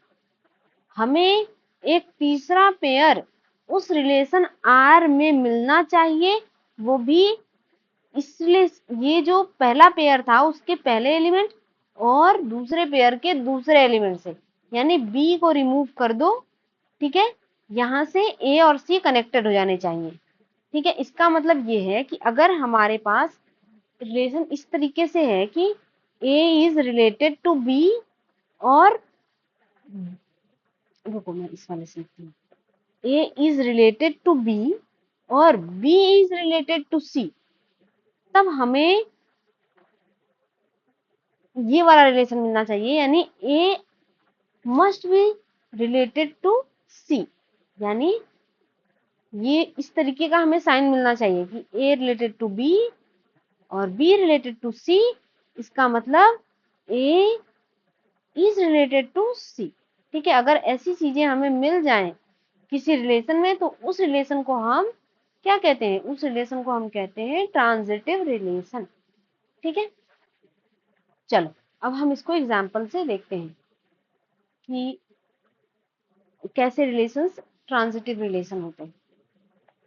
हमें एक तीसरा पेयर उस रिलेशन आर में मिलना चाहिए, वो भी इसलिए ये जो पहला पेयर था उसके पहले एलिमेंट और दूसरे पेयर के दूसरे एलिमेंट से, यानी बी को रिमूव कर दो। ठीक है, यहां से ए और सी कनेक्टेड हो जाने चाहिए। ठीक है, इसका मतलब ये है कि अगर हमारे पास रिलेशन इस तरीके से है कि a is related to B और रुको मैं इस वाले से लिखती हूँ, ए इज रिलेटेड टू बी और बी इज रिलेटेड टू सी, तब हमें ये वाला रिलेशन मिलना चाहिए, यानी ए मस्ट बी रिलेटेड टू सी, यानी ये इस तरीके का हमें साइन मिलना चाहिए कि ए रिलेटेड टू बी और बी रिलेटेड टू सी, इसका मतलब ए इज रिलेटेड टू सी। ठीक है, अगर ऐसी चीजें हमें मिल जाएं किसी रिलेशन में तो उस रिलेशन को हम क्या कहते हैं, उस रिलेशन को हम कहते हैं ट्रांजिटिव रिलेशन। ठीक है, चलो अब हम इसको एग्जाम्पल से देखते हैं कि कैसे रिलेशंस ट्रांजिटिव रिलेशन होते हैं।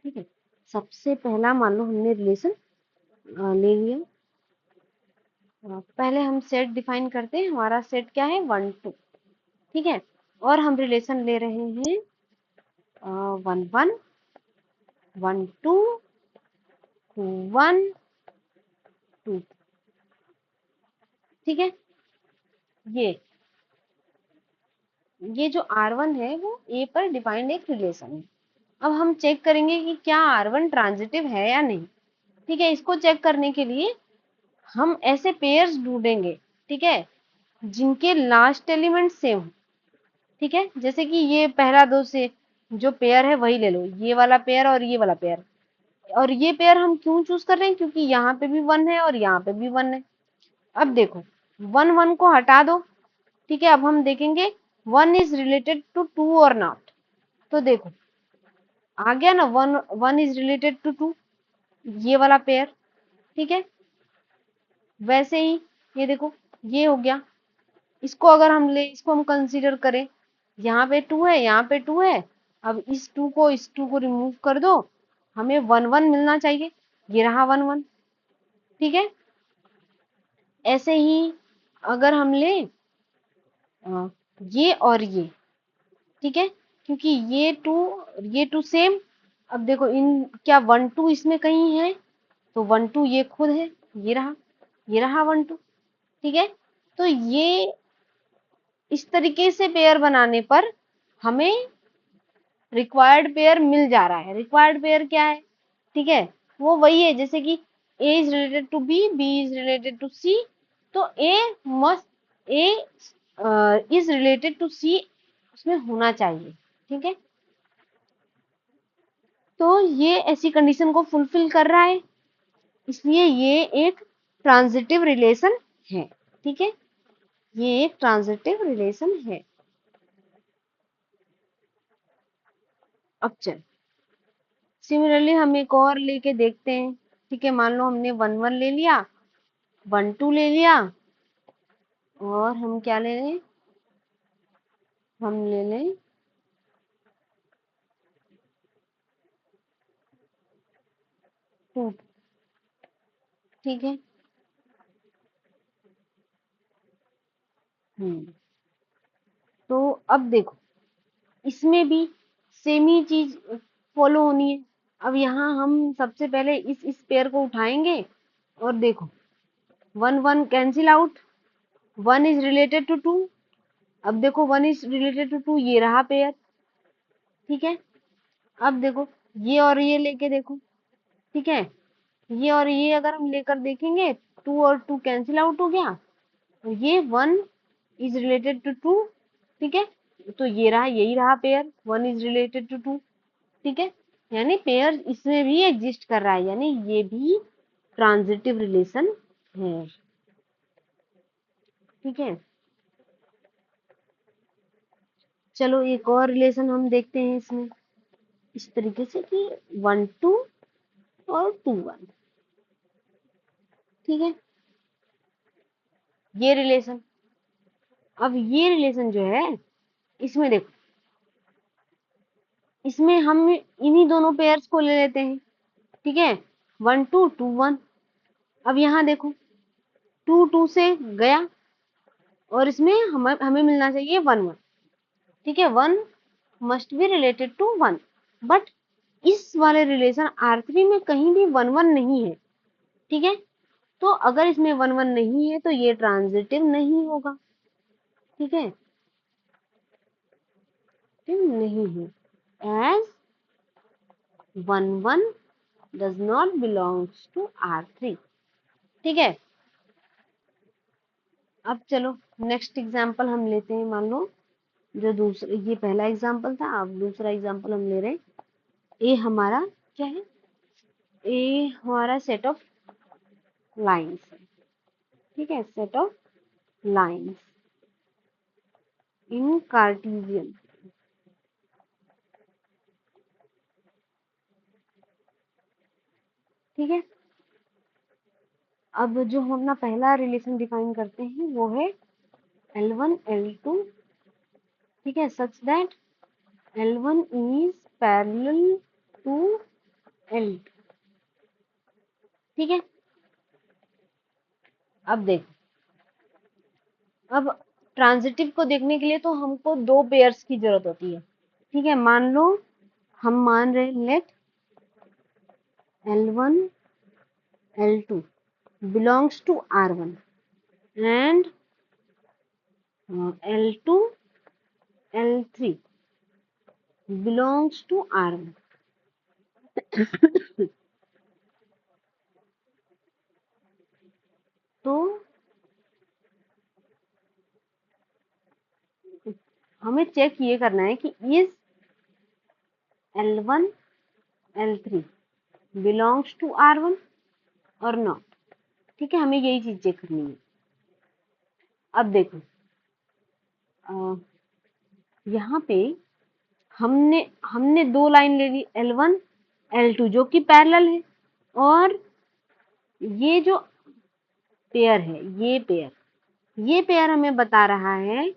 ठीक है, सबसे पहला मान लो हमने रिलेशन ले लिया। पहले हम सेट डिफाइन करते हैं, हमारा सेट क्या है 1 2। ठीक है, और हम रिलेशन ले रहे हैं 1 1 1 2 2 1 2। ठीक है, ये जो R1 है वो A पर डिफाइंड एक रिलेशन है। अब हम चेक करेंगे कि क्या R1 ट्रांजिटिव है या नहीं। ठीक है, इसको चेक करने के लिए हम ऐसे पेयर्स ढूंढेंगे, ठीक है, जिनके लास्ट एलिमेंट सेम हो। ठीक है, जैसे कि ये पहला दो से जो पेयर है वही ले लो, ये वाला पेयर और ये वाला पेयर। और ये पेयर हम क्यों चूज कर रहे हैं, क्योंकि यहाँ पे भी 1 है और यहाँ पे भी 1 है। अब देखो 1 1 को हटा दो। ठीक है, अब हम देखेंगे 1 इज रिलेटेड टू 2 और नॉट। तो देखो आ गया ना, 1 1 इज रिलेटेड टू 2, ये वाला पेयर। ठीक है, वैसे ही ये देखो ये हो गया। इसको अगर हम ले, इसको हम कंसीडर करें, यहाँ पे 2 है, यहाँ पे 2 है। अब इस 2 को रिमूव कर दो, हमें 1 1 मिलना चाहिए, ये रहा 1 1। ठीक है, ऐसे ही अगर हम ले ये और ये, ठीक है, क्योंकि ये टू सेम। अब देखो इन क्या 1 2 इसमें कहीं है, तो 1 2 ये खुद है, ये रहा 1 2। ठीक है, तो ये इस तरीके से पेयर बनाने पर हमें रिक्वायर्ड पेयर मिल जा रहा है। रिक्वायर्ड पेयर क्या है, ठीक है, वो वही है जैसे कि a is related to b, b is related to c, तो a is related to c उसमें होना चाहिए। ठीक है, तो ये ऐसी कंडीशन को फुलफिल कर रहा है, इसलिए ये एक ट्रांजिटिव रिलेशन है। ठीक है, ये एक ट्रांजिटिव रिलेशन है। अब चल सिमिलरली हम एक और लेके देखते हैं। ठीक है, मान लो हमने 1 1 ले लिया, 1 2 ले लिया, और हम क्या ले लें, हम ले लें 2। ठीक है। तो अब देखो इसमें भी सेम ही चीज फॉलो होनी है। अब यहाँ हम सबसे पहले इस पेयर को उठाएंगे और देखो 1 1 cancel out, 1 is related to 2। अब देखो 1 इज रिलेटेड टू 2, ये रहा पेयर। ठीक है, अब देखो ये और ये लेके देखो। ठीक है, ये और ये अगर हम लेकर देखेंगे 2 और 2 कैंसिल आउट हो गया, और ये 1 इज रिलेटेड टू 2। ठीक है, तो ये रहा, यही रहा पेयर, 1 इज रिलेटेड टू 2। ठीक है, यानी पेयर इसमें भी एग्जिस्ट कर रहा है, यानी ये भी ट्रांजिटिव रिलेशन है। ठीक है, चलो एक और रिलेशन हम देखते हैं इसमें, इस तरीके से कि 1 2 और 2 1। ठीक है, ये रिलेशन, अब ये रिलेशन जो है इसमें देखो, इसमें हम इन्हीं दोनों पेयर्स को ले लेते हैं। ठीक है, 1 2 2 1। अब यहाँ देखो 2 2 से गया, और इसमें हमें मिलना चाहिए 1 1। ठीक है, 1 must be related to 1, but इस वाले रिलेशन R3 में कहीं भी 1 1 नहीं है। ठीक है, तो अगर इसमें 1 1 नहीं है तो ये ट्रांजिटिव नहीं होगा। ठीक है, नहीं है, as 1 1 does not belongs to R3। ठीक है, अब चलो नेक्स्ट एग्जांपल हम लेते हैं। मान लो जो दूसरा, ये पहला एग्जांपल था, अब दूसरा एग्जांपल हम ले रहे हैं। ए हमारा क्या है, ए हमारा सेट ऑफ लाइंस है। ठीक है, set of lines in Cartesian. ठीक है, अब जो हम अपना पहला रिलेशन डिफाइन करते हैं वो है L1 L2। ठीक है, such that L1 is parallel to L2। ठीक है, अब देखो, अब ट्रांजिटिव को देखने के लिए तो हमको दो पेयर्स की जरूरत होती है। ठीक है, मान लो हम मान रहे late L1 L2 belongs to R1 and L2 L3 belongs to R1। तो हमें चेक ये करना है कि is L1 L3 belongs to R1 और नॉट। ठीक है, हमें यही चीज चेक करनी है। अब देखो यहाँ पे हमने हमने दो लाइन ले ली L1 L2 जो कि पैरेलल है, और ये जो पेयर है, ये पेयर हमें बता रहा है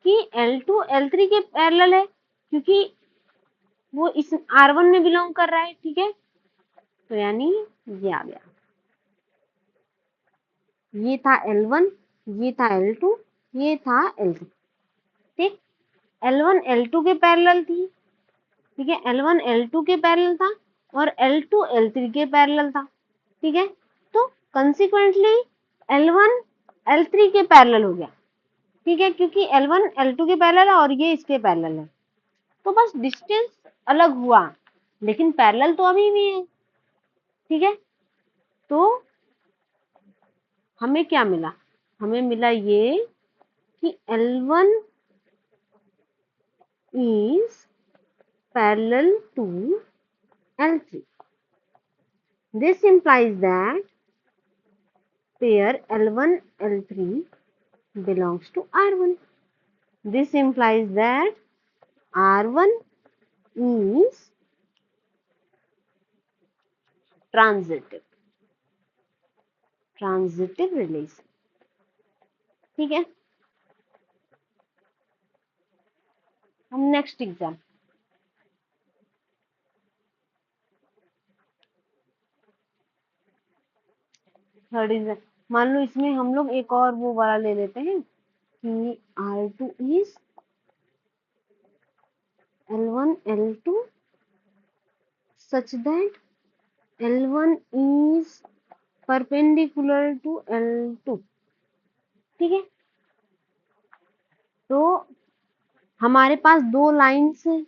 कि L2 L3 के पैरेलल है, क्योंकि वो इस R1 में बिलोंग कर रहा है। ठीक है, तो यानी ये आ गया, ये था L1, ये था L2, ये था L3। ठीक, L1 L2 के पैरेलल थी। ठीक है, L1 L2 के पैरेलल था और L2 L3 के पैरेलल था। ठीक है, तो कंसिक्वेंटली L1 L3 के पैरेलल हो गया। ठीक है, क्योंकि L1 L2 के पैरेलल है और ये इसके पैरेलल है, तो बस डिस्टेंस अलग हुआ, लेकिन पैरेलल तो अभी भी है। ठीक है, तो हमें क्या मिला, हमें मिला ये कि L1 is parallel to L3। This implies that pair L1 L3 belongs to R1। This implies that R1 is transitive, transitive relation. ठीक है, हम नेक्स्ट एग्जाम, थर्ड एग्जाम, मान लो इसमें हम लोग एक और वो वाला ले लेते हैं कि R2 is L1 L2 such that L1 is perpendicular to L2। ठीक है, तो हमारे पास दो लाइन्स है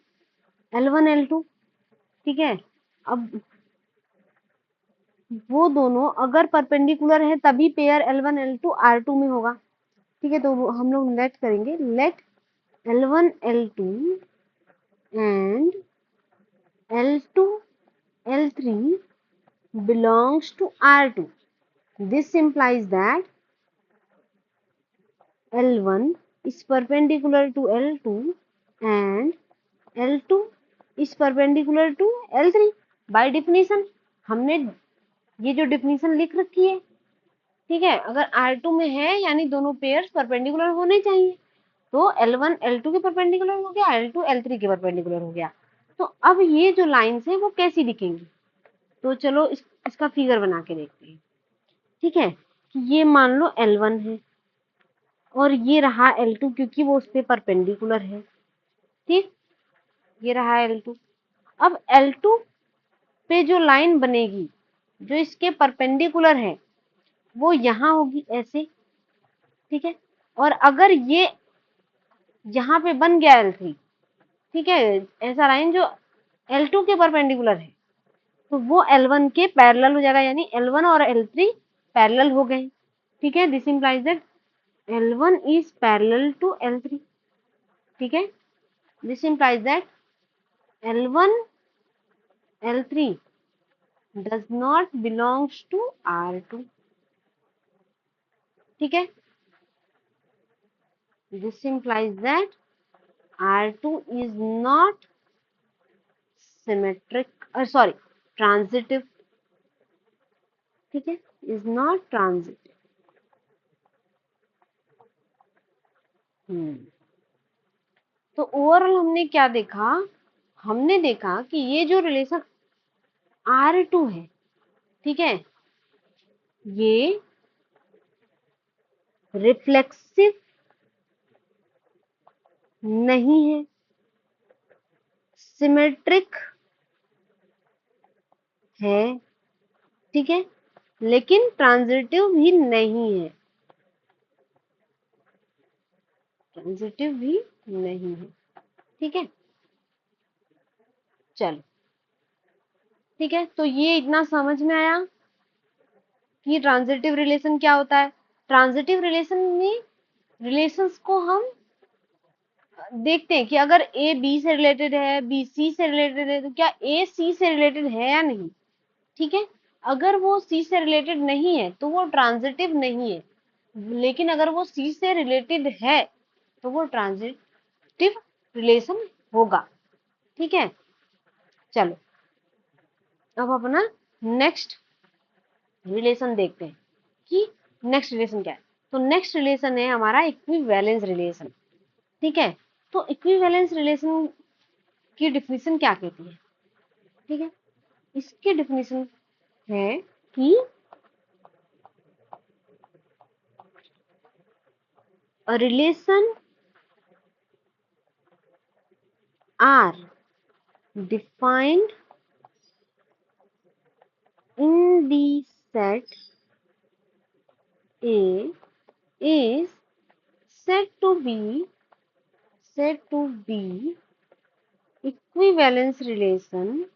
L1 L2। ठीक है, अब वो दोनों अगर परपेंडिकुलर है तभी पेयर L1 L2 R2 में होगा। ठीक है, तो हम लोग लेट करेंगे, late L1 L2 and L2 L3 belongs to R2। This implies that L1 is perpendicular to L2 and L2 is perpendicular to L3। By definition हमने ये जो डिफिनीशन लिख रखी है, ठीक है, अगर R2 में है यानी दोनों पेयर्स परपेंडिकुलर होने चाहिए, तो L1 L2 के परपेंडिकुलर हो गया, L2 L3 के परपेंडिकुलर हो गया। तो अब ये जो लाइन्स है वो कैसी दिखेंगी, तो चलो इसका फिगर बना के देखते हैं। ठीक है, कि ये मान लो L1 है और ये रहा L2 क्योंकि वो उस पे परपेंडिकुलर है। ठीक, ये रहा L2। अब L2 पे जो लाइन बनेगी जो इसके परपेंडिकुलर है वो यहाँ होगी ऐसे। ठीक है, और अगर ये यहाँ पे बन गया L3, ठीक है, ऐसा लाइन जो L2 के परपेंडिकुलर है, तो वो L1 के पैरेलल हो जाएगा, यानी L1 और L3 पैरेलल हो गए। ठीक है, this implies that L1 is parallel to L3। ठीक है, this implies that L1 L3 does not belongs to R2। ठीक है, this implies that R2 is not symmetric, sorry, transitive। ठीक है, is not transitive। तो ओवरऑल हमने क्या देखा, हमने देखा कि ये जो रिलेशन R2 है, ठीक है, ये रिफ्लेक्सिव नहीं है, सिमेट्रिक है। ठीक है, लेकिन ट्रांजिटिव भी नहीं है, ट्रांजिटिव भी नहीं है। ठीक है, चलो ठीक है, तो ये इतना समझ में आया कि ट्रांजिटिव रिलेशन क्या होता है। ट्रांजिटिव रिलेशन में रिलेशंस को हम देखते हैं कि अगर ए बी से रिलेटेड है, बी सी से रिलेटेड है, तो क्या ए सी से रिलेटेड है या नहीं। ठीक है, अगर वो सी से रिलेटेड नहीं है तो वो ट्रांजिटिव नहीं है, लेकिन अगर वो सी से रिलेटेड है तो वो ट्रांजिटिव रिलेशन होगा। ठीक है, चलो अब अपना नेक्स्ट रिलेशन देखते हैं कि नेक्स्ट रिलेशन क्या है। तो नेक्स्ट रिलेशन है हमारा इक्विवेलेंस रिलेशन। ठीक है, तो इक्विवेलेंस रिलेशन की डिफिनीशन क्या कहती है। ठीक है, इसकी डिफिनीशन है कि a relation are defined in the set A is said to be equivalence relation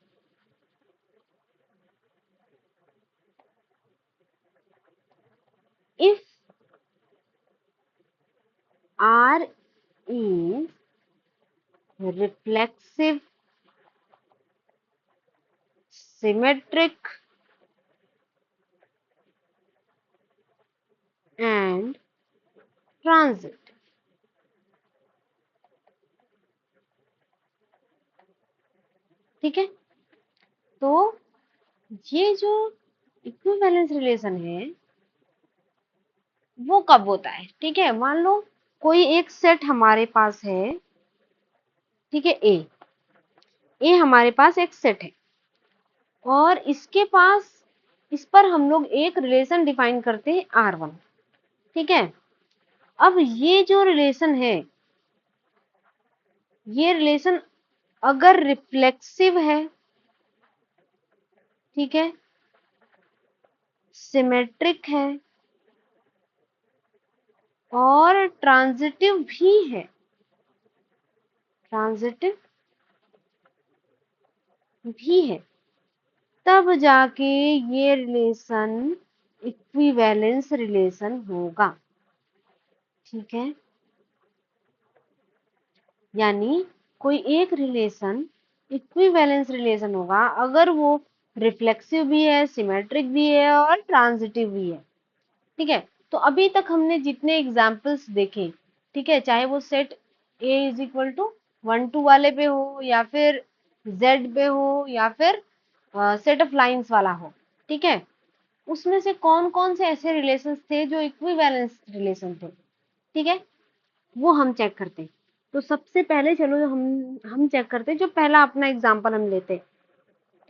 if R is reflexive, symmetric and transit। ठीक है, तो ये जो इक्विवेलेंस रिलेशन है वो कब होता है? ठीक है, मान लो कोई एक सेट हमारे पास है, ठीक है, ए हमारे पास एक सेट है और इसके पास, इस पर हम लोग एक रिलेशन डिफाइन करते हैं R1। ठीक है, अब ये जो रिलेशन है, ये रिलेशन अगर रिफ्लेक्सिव है, ठीक है, सिमेट्रिक है और ट्रांजिटिव भी है, ट्रांजिटिव भी है, तब जाके ये रिलेशन इक्विवेलेंस रिलेशन होगा। ठीक है, यानी कोई एक रिलेशन इक्विवेलेंस रिलेशन होगा अगर वो रिफ्लेक्सिव भी है, सिमेट्रिक भी है और ट्रांजिटिव भी है। ठीक है, तो अभी तक हमने जितने एग्जाम्पल्स देखे, ठीक है, चाहे वो set A is equal to 1 2 वाले पे हो या फिर जेड पे हो या फिर सेट ऑफ लाइंस वाला हो, ठीक है, उसमें से कौन कौन से ऐसे रिलेशंस थे जो इक्विवेलेंस रिलेशन थे, ठीक है, वो हम चेक करते हैं। तो सबसे पहले चलो हम चेक करते हैं, जो पहला अपना एग्जांपल हम लेते हैं।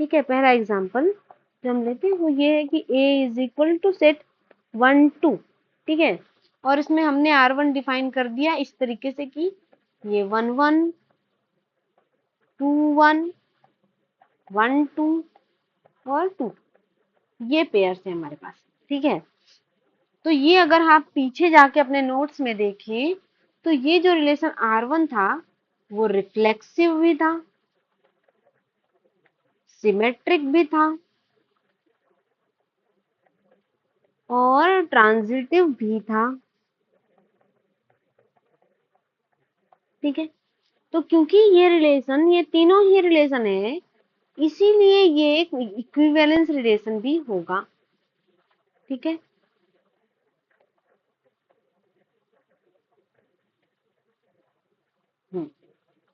ठीक है, पहला एग्जांपल जो हम लेते हैं वो ये है कि a is equal to set 1 2। ठीक है, और इसमें हमने R1 डिफाइन कर दिया इस तरीके से कि ये 1 1 2 1 1 2 और 2, ये पेयर्स है हमारे पास। ठीक है, तो ये अगर आप पीछे जाके अपने नोट्स में देखें तो ये जो रिलेशन R1 था वो रिफ्लेक्सिव भी था, सिमेट्रिक भी था और ट्रांजिटिव भी था। ठीक है, तो क्योंकि ये रिलेशन, ये तीनों ही रिलेशन है, इसीलिए ये एक इक्विवेलेंस रिलेशन भी होगा। ठीक है,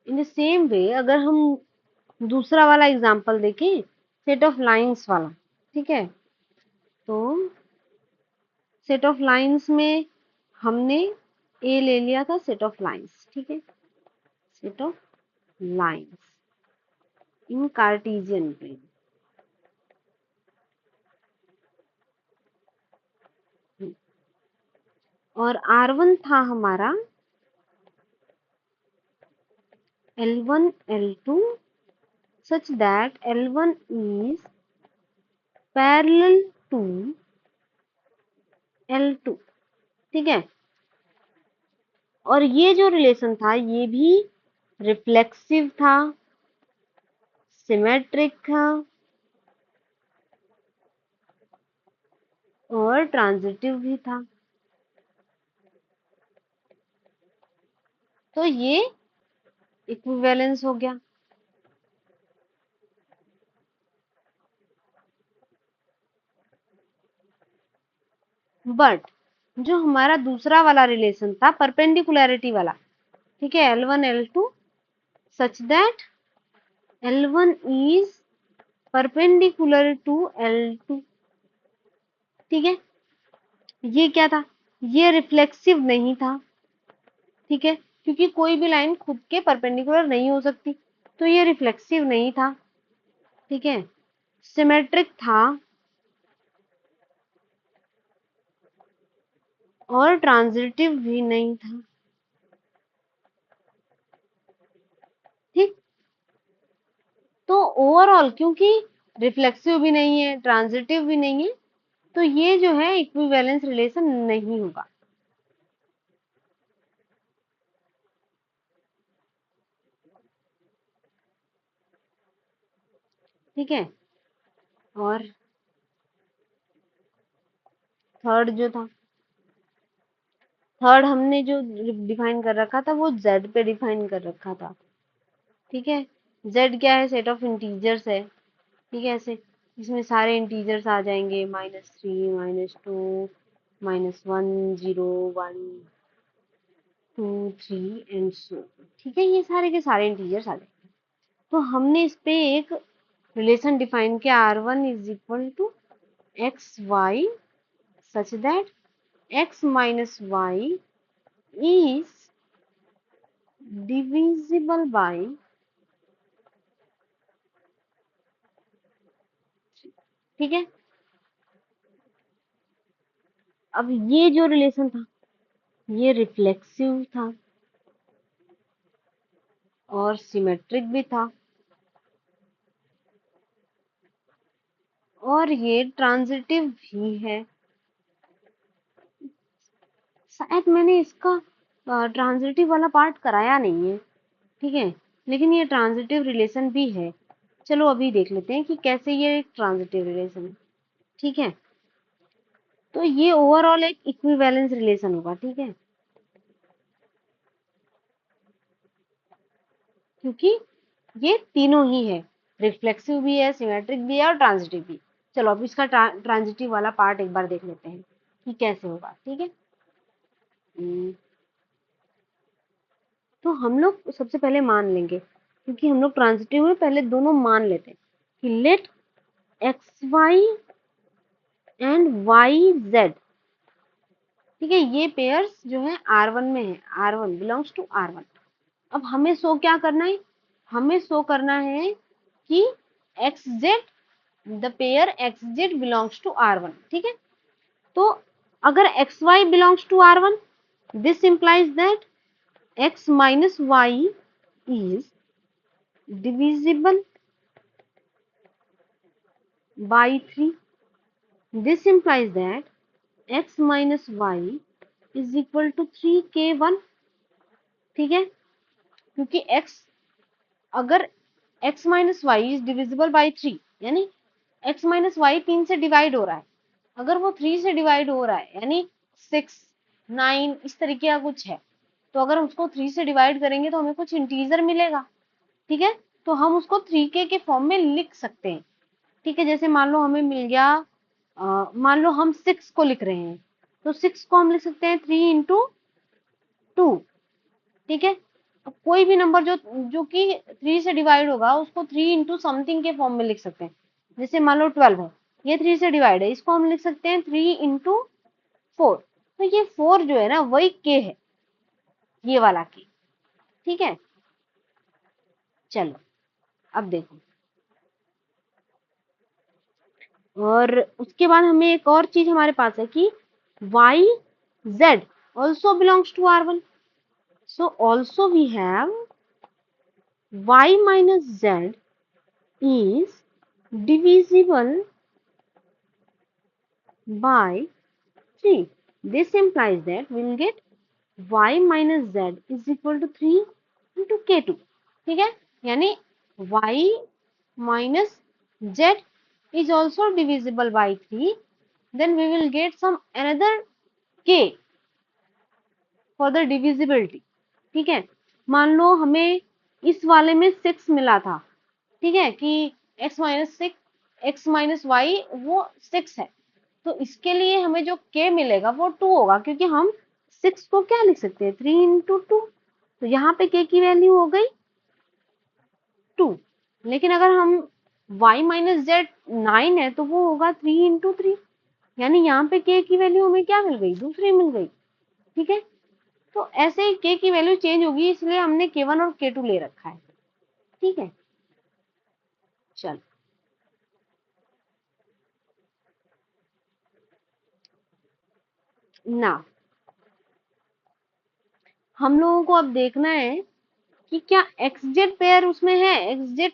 इन द सेम वे अगर हम दूसरा वाला एग्जांपल देखें, सेट ऑफ लाइंस वाला, ठीक है, तो सेट ऑफ लाइंस में हमने ए ले लिया था, सेट ऑफ लाइंस। ठीक है, set of lines in Cartesian plane. और R1 था हमारा L1 L2 such that L1 is parallel to L2। ठीक है, और ये जो रिलेशन था ये भी रिफ्लेक्सिव था, सिमेट्रिक था और ट्रांजिटिव भी था। तो ये इक्विवेलेंस हो गया। बट जो हमारा दूसरा वाला रिलेशन था परपेंडिकुलरिटी वाला, ठीक है, L1 L2 such that L1 is perpendicular to L2। ठीक है, ये क्या था? ये रिफ्लेक्सिव नहीं था। ठीक है, क्योंकि कोई भी लाइन खुद के परपेंडिकुलर नहीं हो सकती, तो ये रिफ्लेक्सिव नहीं था। ठीक है, सिमेट्रिक था और ट्रांजिटिव भी नहीं था। ठीक, तो ओवरऑल क्योंकि रिफ्लेक्सिव भी नहीं है, ट्रांजिटिव भी नहीं है, तो ये जो है इक्विवेलेंस रिलेशन नहीं होगा। ठीक है, और थर्ड जो था, थर्ड हमने जो डिफाइन कर रखा था वो z पे डिफाइन कर रखा था। ठीक है, z क्या है? सेट ऑफ इंटीजर्स है। ठीक है, ऐसे इसमें सारे इंटीजर्स आ जाएंगे, -3 -2 -1 0 1 2 3 एंड सो। ठीक है, ये सारे के सारे इंटीजर्स आ जाएंगे। तो हमने इस पे एक रिलेशन डिफाइन किया R1 is equal to x y such that x minus y is divisible by, ठीक है। अब ये जो रिलेशन था ये रिफ्लेक्सिव था और सिमेट्रिक भी था और ये ट्रांजिटिव भी है। शायद मैंने इसका ट्रांजिटिव वाला पार्ट कराया नहीं है, ठीक है, लेकिन ये ट्रांजिटिव रिलेशन भी है। चलो अभी देख लेते हैं कि कैसे ये एक ट्रांजिटिव रिलेशन है, ठीक है। तो ये ओवरऑल एक इक्विवेलेंस रिलेशन होगा, ठीक है, क्योंकि ये तीनों ही है, रिफ्लेक्सिव भी है, सिमेट्रिक भी है और ट्रांजिटिव भी। चलो अब इसका ट्रांजिटिव वाला पार्ट एक बार देख लेते हैं कि कैसे होगा, ठीक है। तो हम लोग सबसे पहले मान लेंगे, क्योंकि हम लोग ट्रांजिटिव में पहले दोनों मान लेते हैं कि let x y and y z, ठीक है, ये पेयर्स जो है R1 में है, R1 बिलोंग्स टू R1। अब हमें शो क्या करना है, हमें शो करना है कि x z the pair x z belongs to R1, ठीक है। तो अगर x y belongs to R1, this implies that x minus y is divisible by 3. This implies that x minus y is equal to 3k1, ठीक है, क्योंकि x अगर x minus y is divisible by 3 यानी x minus y 3 से divide हो रहा है, अगर वो 3 से डिवाइड हो रहा है यानी 6 9 इस तरीके का कुछ है, तो अगर हम उसको 3 से डिवाइड करेंगे तो हमें कुछ इंटीजर मिलेगा, ठीक है। तो हम उसको 3k के फॉर्म में लिख सकते हैं, ठीक है। जैसे मान लो हमें मिल गया, मान लो हम 6 को लिख रहे हैं, तो 6 को हम लिख सकते हैं 3 इंटू 2, ठीक है। अब कोई भी नंबर जो जो कि 3 से डिवाइड होगा उसको 3 इंटू समथिंग के फॉर्म में लिख सकते हैं। जैसे मान लो 12 है, ये 3 से डिवाइड है, इसको हम लिख सकते हैं 3 इंटू 4। तो ये 4 जो है ना वही के है, ये वाला के, ठीक है। चलो अब देखो, और उसके बाद हमें एक और चीज हमारे पास है कि y z also belongs to R1, so also we have y minus z is divisible by 3. This implies that we will get y minus z is equal to 3 into k2, ठीक है, यानी y minus z is also divisible by 3, then we will get some another k for the divisibility, ठीक है। मान लो हमें इस वाले में 6 मिला था, ठीक है, कि x minus 6 x minus y वो 6 है, तो इसके लिए हमें जो k मिलेगा वो 2 होगा, क्योंकि हम 6 को क्या लिख सकते हैं 3 इंटू 2, तो यहाँ पे k की वैल्यू हो गई 2। लेकिन अगर हम y माइनस जेड 9 है तो वो होगा 3 इंटू 3, यानी यहाँ पे k की वैल्यू हमें क्या मिल गई, दूसरी मिल गई, ठीक है। तो ऐसे ही k की वैल्यू चेंज होगी, इसलिए हमने k1 और k2 ले रखा है, ठीक है। चल ना, हम लोगों को अब देखना है कि क्या एक्स जेड पेयर उसमें है। एक्स जेड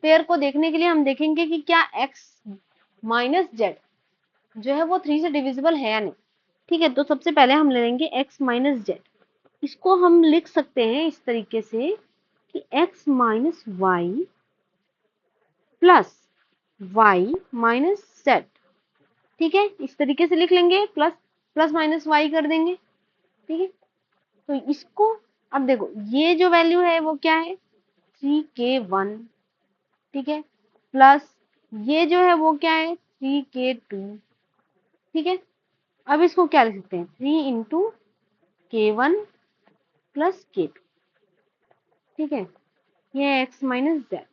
पेयर को देखने के लिए हम देखेंगे कि क्या एक्स माइनस जेड जो है वो 3 से डिविजिबल है या नहीं, ठीक है। तो सबसे पहले हम ले लेंगे एक्स माइनस जेड, इसको हम लिख सकते हैं इस तरीके से कि x minus y plus y minus z, ठीक है, इस तरीके से लिख लेंगे, प्लस प्लस माइनस वाई कर देंगे, ठीक है। तो इसको अब देखो ये जो वैल्यू है वो क्या है 3k1, ठीक है, प्लस ये जो है वो क्या है 3k2, ठीक है। अब इसको क्या लिख सकते हैं 3 इंटू k1 प्लस k2, ठीक है, ये एक्स माइनस जेड।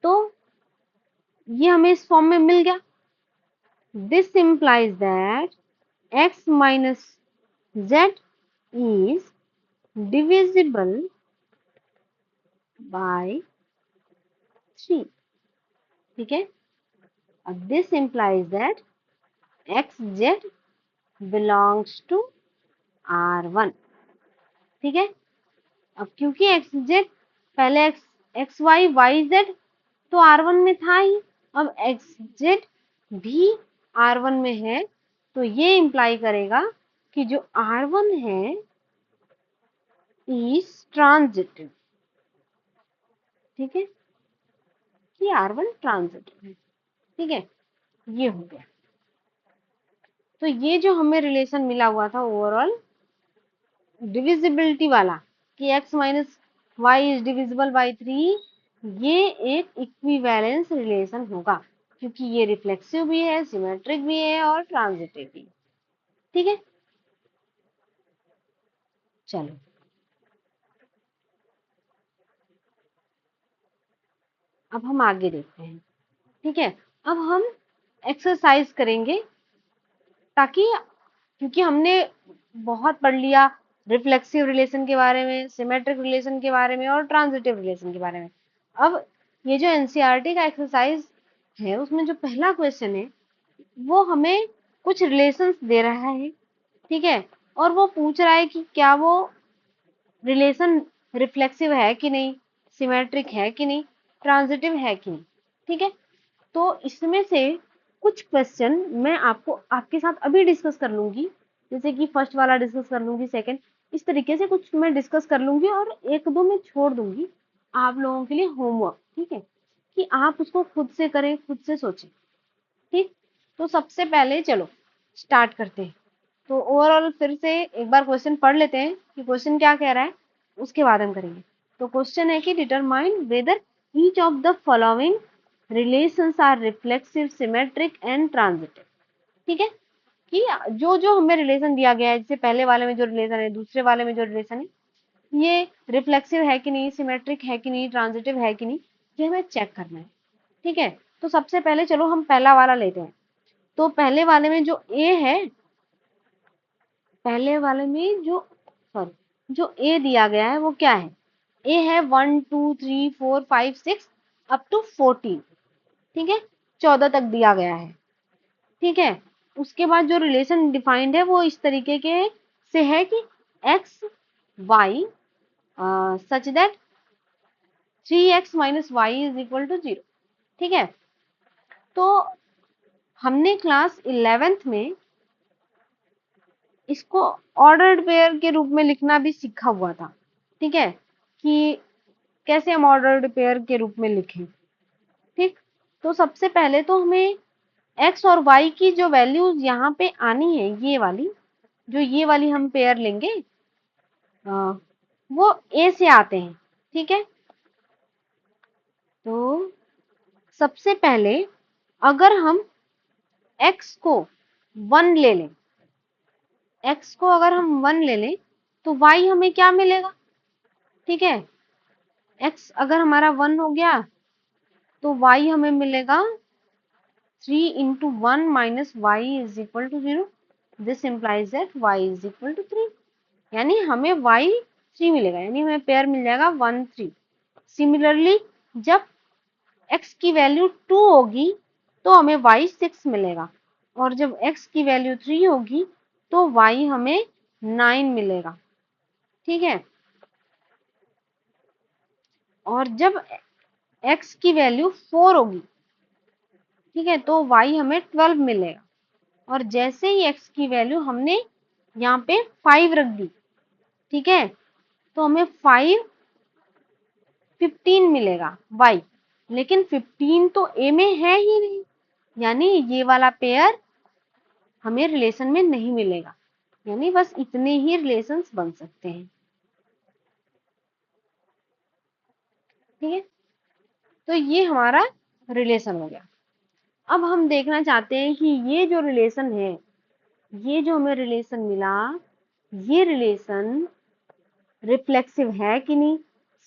तो ये हमें इस फॉर्म में मिल गया। This implies that x minus z is divisible by 3। ठीक है, अब this implies that xz belongs to R1। ठीक है, अब क्योंकि xz पहले x y y z तो R1 में था ही, अब xz भी R1 में है, तो ये इंप्लाई करेगा कि जो R1 है इज ट्रांजिटिव। ठीक है, कि R1 ट्रांजिटिव है। ठीक है, ये हो गया। तो ये जो हमें रिलेशन मिला हुआ था ओवरऑल डिविजिबिलिटी वाला कि x minus y is divisible by 3, ये एक इक्विवेलेंस रिलेशन होगा क्योंकि ये रिफ्लेक्सिव भी है, सिमेट्रिक भी है और ट्रांजिटिव भी। ठीक है, चलो अब हम आगे देखते हैं। ठीक है, अब हम एक्सरसाइज करेंगे ताकि, क्योंकि हमने बहुत पढ़ लिया रिफ्लेक्सिव रिलेशन के बारे में, सिमेट्रिक रिलेशन के बारे में और ट्रांजिटिव रिलेशन के बारे में। अब ये जो एनसीईआरटी का एक्सरसाइज है उसमें जो पहला क्वेश्चन है वो हमें कुछ रिलेशंस दे रहा है। ठीक है, और वो पूछ रहा है कि क्या वो रिलेशन रिफ्लेक्सिव है कि नहीं, सिमेट्रिक है कि नहीं, ट्रांजिटिव है कि नहीं। ठीक है, तो इसमें से कुछ क्वेश्चन मैं आपको आपके साथ अभी डिस्कस कर लूंगी, जैसे कि फर्स्ट वाला डिस्कस कर लूंगी, सेकंड, इस तरीके से कुछ मैं डिस्कस कर लूंगी और एक दो मैं छोड़ दूंगी आप लोगों के लिए होमवर्क। ठीक है, कि आप उसको खुद से करें, खुद से सोचें। ठीक, तो सबसे पहले चलो स्टार्ट करते हैं। तो ओवरऑल फिर से एक बार क्वेश्चन पढ़ लेते हैं कि क्वेश्चन क्या कह रहा है, उसके बाद हम करेंगे। तो क्वेश्चन है कि determine whether each of the following relations are reflexive, symmetric and transitive. ठीक है, कि जो जो हमें रिलेशन दिया गया है, जैसे पहले वाले में जो रिलेशन है, दूसरे वाले में जो रिलेशन है, ये रिफ्लेक्सिव है कि नहीं, सिमेट्रिक है कि नहीं, ट्रांजिटिव है कि नहीं, ये हमें चेक करना है। ठीक है, तो सबसे पहले चलो हम पहला वाला लेते हैं। तो पहले वाले में जो ए है, पहले वाले में जो, सॉरी, जो ए दिया गया है वो क्या है, ए है 1 2 3 4 5 6 अप टू 14। ठीक है, 14 तक दिया गया है। ठीक है, उसके बाद जो रिलेशन डिफाइंड है वो इस तरीके के से है कि x y such that 3x minus y is equal to 0। ठीक है, तो हमने क्लास 11th में इसको ऑर्डर्ड पेयर के रूप में लिखना भी सीखा हुआ था। ठीक है, कि कैसे हम ऑर्डर्ड पेयर के रूप में लिखें। ठीक, तो सबसे पहले तो हमें x और y की जो वैल्यूज यहाँ पे आनी है, ये वाली, जो ये वाली हम पेयर लेंगे वो a से आते हैं। ठीक है, तो सबसे पहले अगर हम x को 1 ले लें, x को अगर हम 1 ले लें तो y हमें क्या मिलेगा। ठीक है, x अगर हमारा 1 हो गया तो y हमें मिलेगा 3 into 1 minus y is equal to 0। This implies that y is equal to 3। यानी हमें y 3 मिलेगा, यानी हमें पेयर मिल जाएगा 1 3। सिमिलरली जब x की वैल्यू 2 होगी तो हमें y 6 मिलेगा, और जब x की वैल्यू 3 होगी तो y हमें 9 मिलेगा। ठीक है, और जब x की वैल्यू 4 होगी, ठीक है, तो y हमें 12 मिलेगा, और जैसे ही x की वैल्यू हमने यहाँ पे 5 रख दी, ठीक है, तो हमें 5 15 मिलेगा y। लेकिन 15 तो a में है ही नहीं, यानी ये वाला पेयर हमें रिलेशन में नहीं मिलेगा, यानी बस इतने ही रिलेशंस बन सकते हैं। ठीक है, तो ये हमारा रिलेशन हो गया। अब हम देखना चाहते हैं कि ये जो रिलेशन है, ये जो हमें रिलेशन मिला, ये रिलेशन रिफ्लेक्सिव है कि नहीं,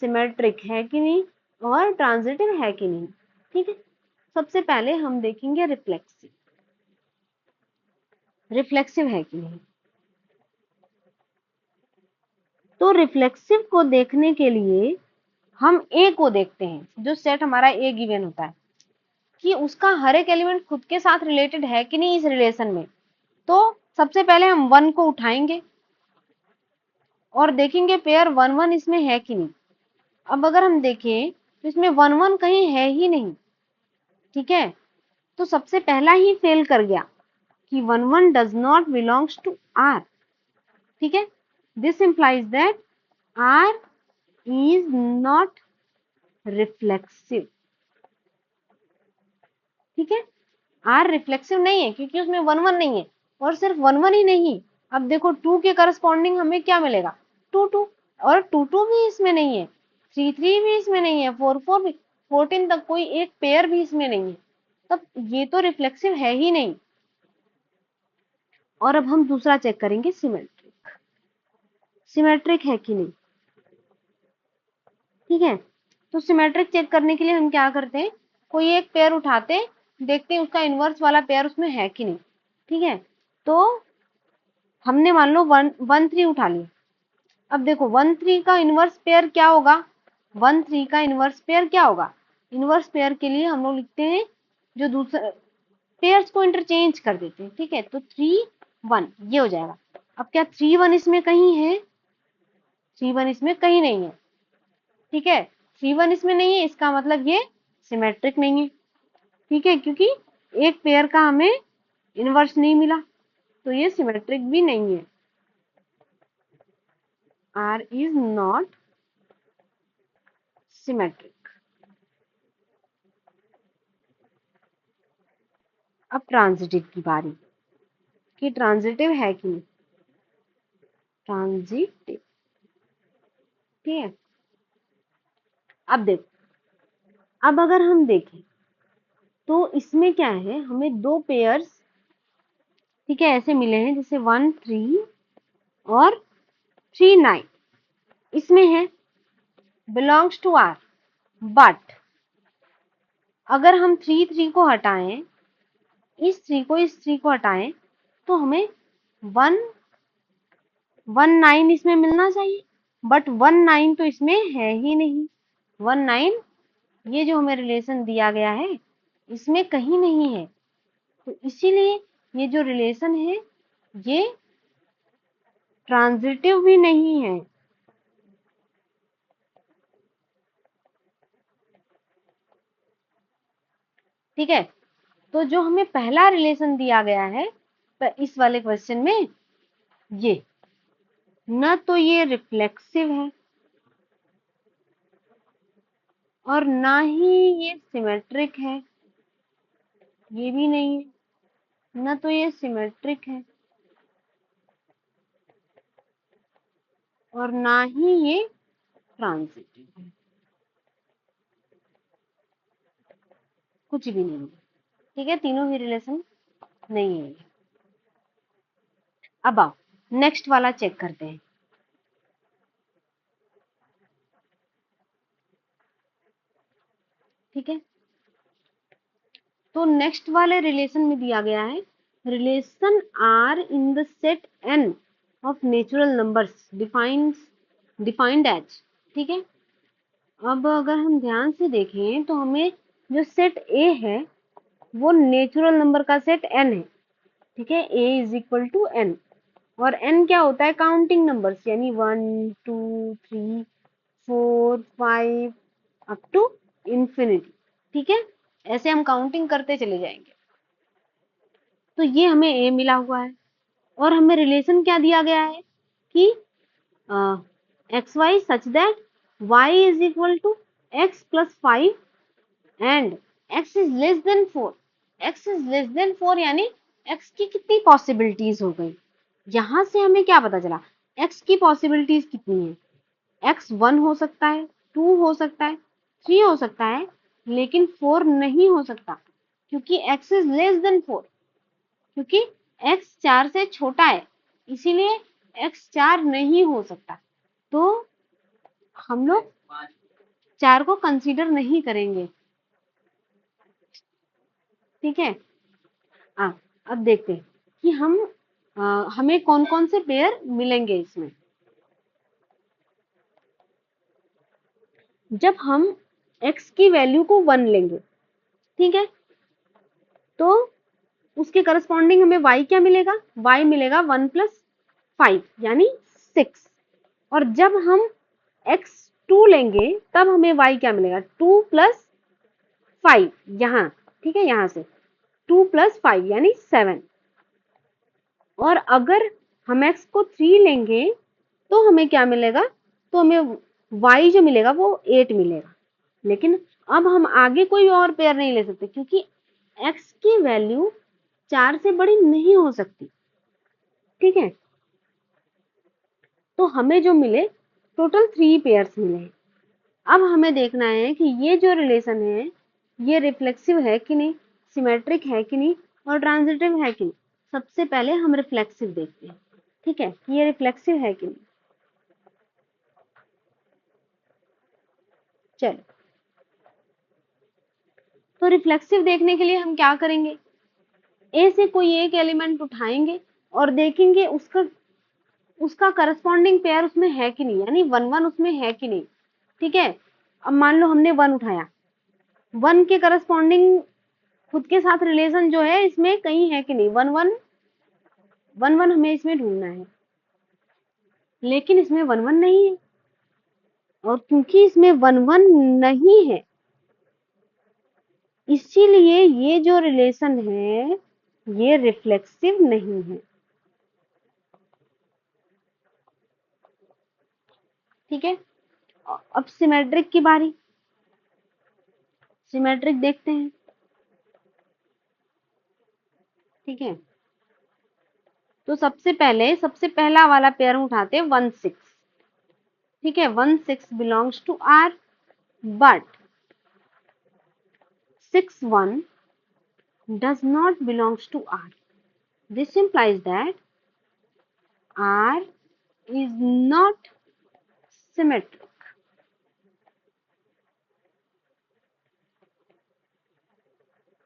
सिमेट्रिक है कि नहीं और ट्रांजिटिव है कि नहीं। ठीक है, सबसे पहले हम देखेंगे रिफ्लेक्सिव, रिफ्लेक्सिव है कि नहीं। तो रिफ्लेक्सिव को देखने के लिए हम ए को देखते हैं, जो सेट हमारा ए गिवन होता है, कि उसका हर एक एलिमेंट खुद के साथ रिलेटेड है कि नहीं इस रिलेशन में। तो सबसे पहले हम 1 को उठाएंगे और देखेंगे पेयर 1 1 इसमें है कि नहीं। अब अगर हम देखें तो इसमें 1 1 कहीं है ही नहीं, ठीक है, तो सबसे पहला ही फेल कर गया कि 1 1 does not belongs to R. ठीक है, this implies that R is not reflexive. ठीक है, आर रिफ्लेक्सिव नहीं है क्योंकि उसमें 1 1 नहीं है, और सिर्फ 1 1 ही नहीं, अब देखो 2 के करस्पॉन्डिंग हमें क्या मिलेगा, 2 2, और 2 2 भी इसमें नहीं है, 3 3 भी इसमें नहीं है, 4 4 भी, 14 तक कोई एक पेयर भी इसमें नहीं है, तब ये तो रिफ्लेक्सिव है ही नहीं। और अब हम दूसरा चेक करेंगे सिमेट्रिक, सिमेट्रिक है कि नहीं। ठीक है, तो सिमेट्रिक चेक करने के लिए हम क्या करते हैं, कोई एक पेयर उठाते, देखते हैं उसका इनवर्स वाला पेयर उसमें है कि नहीं। ठीक है, तो हमने मान लो 1 1 3 उठा लिया। अब देखो 1 3 का इनवर्स पेयर क्या होगा, 1 3 का इनवर्स पेयर क्या होगा, इनवर्स पेयर के लिए हम लोग लिखते हैं जो दूसरा पेयर्स को इंटरचेंज कर देते हैं। ठीक है, तो 3 1 ये हो जाएगा। अब क्या 3 1 इसमें कहीं है, 3 1 इसमें कहीं नहीं है। ठीक है, 3 1 इसमें नहीं है, इसका मतलब ये सिमेट्रिक नहीं है। ठीक है, क्योंकि एक पेयर का हमें इनवर्स नहीं मिला, तो ये सिमेट्रिक भी नहीं है। R is not symmetric। अब ट्रांजिटिव की बारी, कि ट्रांजिटिव है कि नहीं, ट्रांजिटिव। ठीक है, अब देखो, अब अगर हम देखें तो इसमें क्या है, हमें दो पेयर्स, ठीक है, ऐसे मिले हैं, जैसे 1 3 और 3 9 इसमें है, बिलोंग्स टू आर। बट अगर हम 3 3 को हटाएं, इस 3 को इस 3 को हटाएं, तो हमें 1 1 9 इसमें मिलना चाहिए, बट 1 9 तो इसमें है ही नहीं। 1 9 ये जो हमें रिलेशन दिया गया है इसमें कहीं नहीं है, तो इसीलिए ये जो रिलेशन है ये ट्रांजिटिव भी नहीं है। ठीक है, तो जो हमें पहला रिलेशन दिया गया है इस वाले क्वेश्चन में, ये न तो ये रिफ्लेक्सिव है और ना ही ये सिमेट्रिक है, ये भी नहीं है, न तो ये सिमेट्रिक है और ना ही ये ट्रांजिटिव है, कुछ भी नहीं है। ठीक है, तीनों ही रिलेशन नहीं है। अब आओ नेक्स्ट वाला चेक करते हैं। ठीक है, तो नेक्स्ट वाले रिलेशन में दिया गया है, relation R in the set N of natural numbers defined as. ठीक है, अब अगर हम ध्यान से देखें तो हमें जो सेट ए है वो नेचुरल नंबर का सेट एन है। ठीक है, a is equal to N, और एन क्या होता है, काउंटिंग नंबर्स, यानी 1 2 3 4 5 अप टू इंफिनिटी। ठीक है, ऐसे हम काउंटिंग करते चले जाएंगे। तो ये हमें ए मिला हुआ है, और हमें रिलेशन क्या दिया गया है कि x y such that y is equal to x plus 5 and x is less than 4। X is less than 4 यानी एक्स की कितनी पॉसिबिलिटीज हो गई, यहां से हमें क्या पता चला, एक्स की पॉसिबिलिटीज कितनी है, एक्स 1 हो सकता है, 2 हो सकता है, 3 हो सकता है, लेकिन 4 नहीं हो सकता, क्योंकि एक्स इज लेस देन 4, क्योंकि x 4 से छोटा है, इसीलिए x 4 नहीं हो सकता। तो हम लोग 4 को कंसीडर नहीं करेंगे। ठीक है। अब देखते हैं कि हमें कौन कौन से पेयर मिलेंगे इसमें। जब हम x की वैल्यू को 1 लेंगे, ठीक है, तो उसके करस्पॉन्डिंग हमें y क्या मिलेगा, y मिलेगा 1 प्लस 5 यानी 6। और जब हम x2 लेंगे तब हमें y क्या मिलेगा, 2 प्लस 5, यहाँ, ठीक है, यहाँ से 2 प्लस 5 यानी 7। और अगर हम x को 3 लेंगे तो हमें क्या मिलेगा, तो हमें y जो मिलेगा वो 8 मिलेगा। लेकिन अब हम आगे कोई और पेयर नहीं ले सकते क्योंकि x की वैल्यू 4 से बड़ी नहीं हो सकती, ठीक है। तो हमें जो मिले टोटल 3 पेयर्स मिले। अब हमें देखना है कि ये जो रिलेशन है ये रिफ्लेक्सिव है कि नहीं, सिमेट्रिक है कि नहीं, और ट्रांजिटिव है कि नहीं। सबसे पहले हम रिफ्लेक्सिव देखते हैं, ठीक है, ये रिफ्लेक्सिव है कि नहीं। चलो, तो रिफ्लेक्सिव देखने के लिए हम क्या करेंगे, ए से कोई एक एलिमेंट उठाएंगे और देखेंगे उसका उसका करस्पॉन्डिंग पेयर उसमें है कि नहीं, यानी 1 1 उसमें है कि नहीं, ठीक है। अब मान लो हमने 1 उठाया, 1 के करस्पॉन्डिंग खुद के साथ रिलेशन जो है इसमें कहीं है कि नहीं, 1 1 1 1 हमें इसमें ढूंढना है, लेकिन इसमें 1 1 नहीं है। और क्योंकि इसमें 1 1 नहीं है, इसीलिए ये जो रिलेशन है ये रिफ्लेक्सिव नहीं है, ठीक है। अब सिमेट्रिक की बारी, सिमेट्रिक देखते हैं, ठीक है। तो सबसे पहला वाला पेयर हम उठाते हैं 1 6, ठीक है। 1 6 belongs to R, but 6 1 does not belongs to R. This implies that R is not symmetric.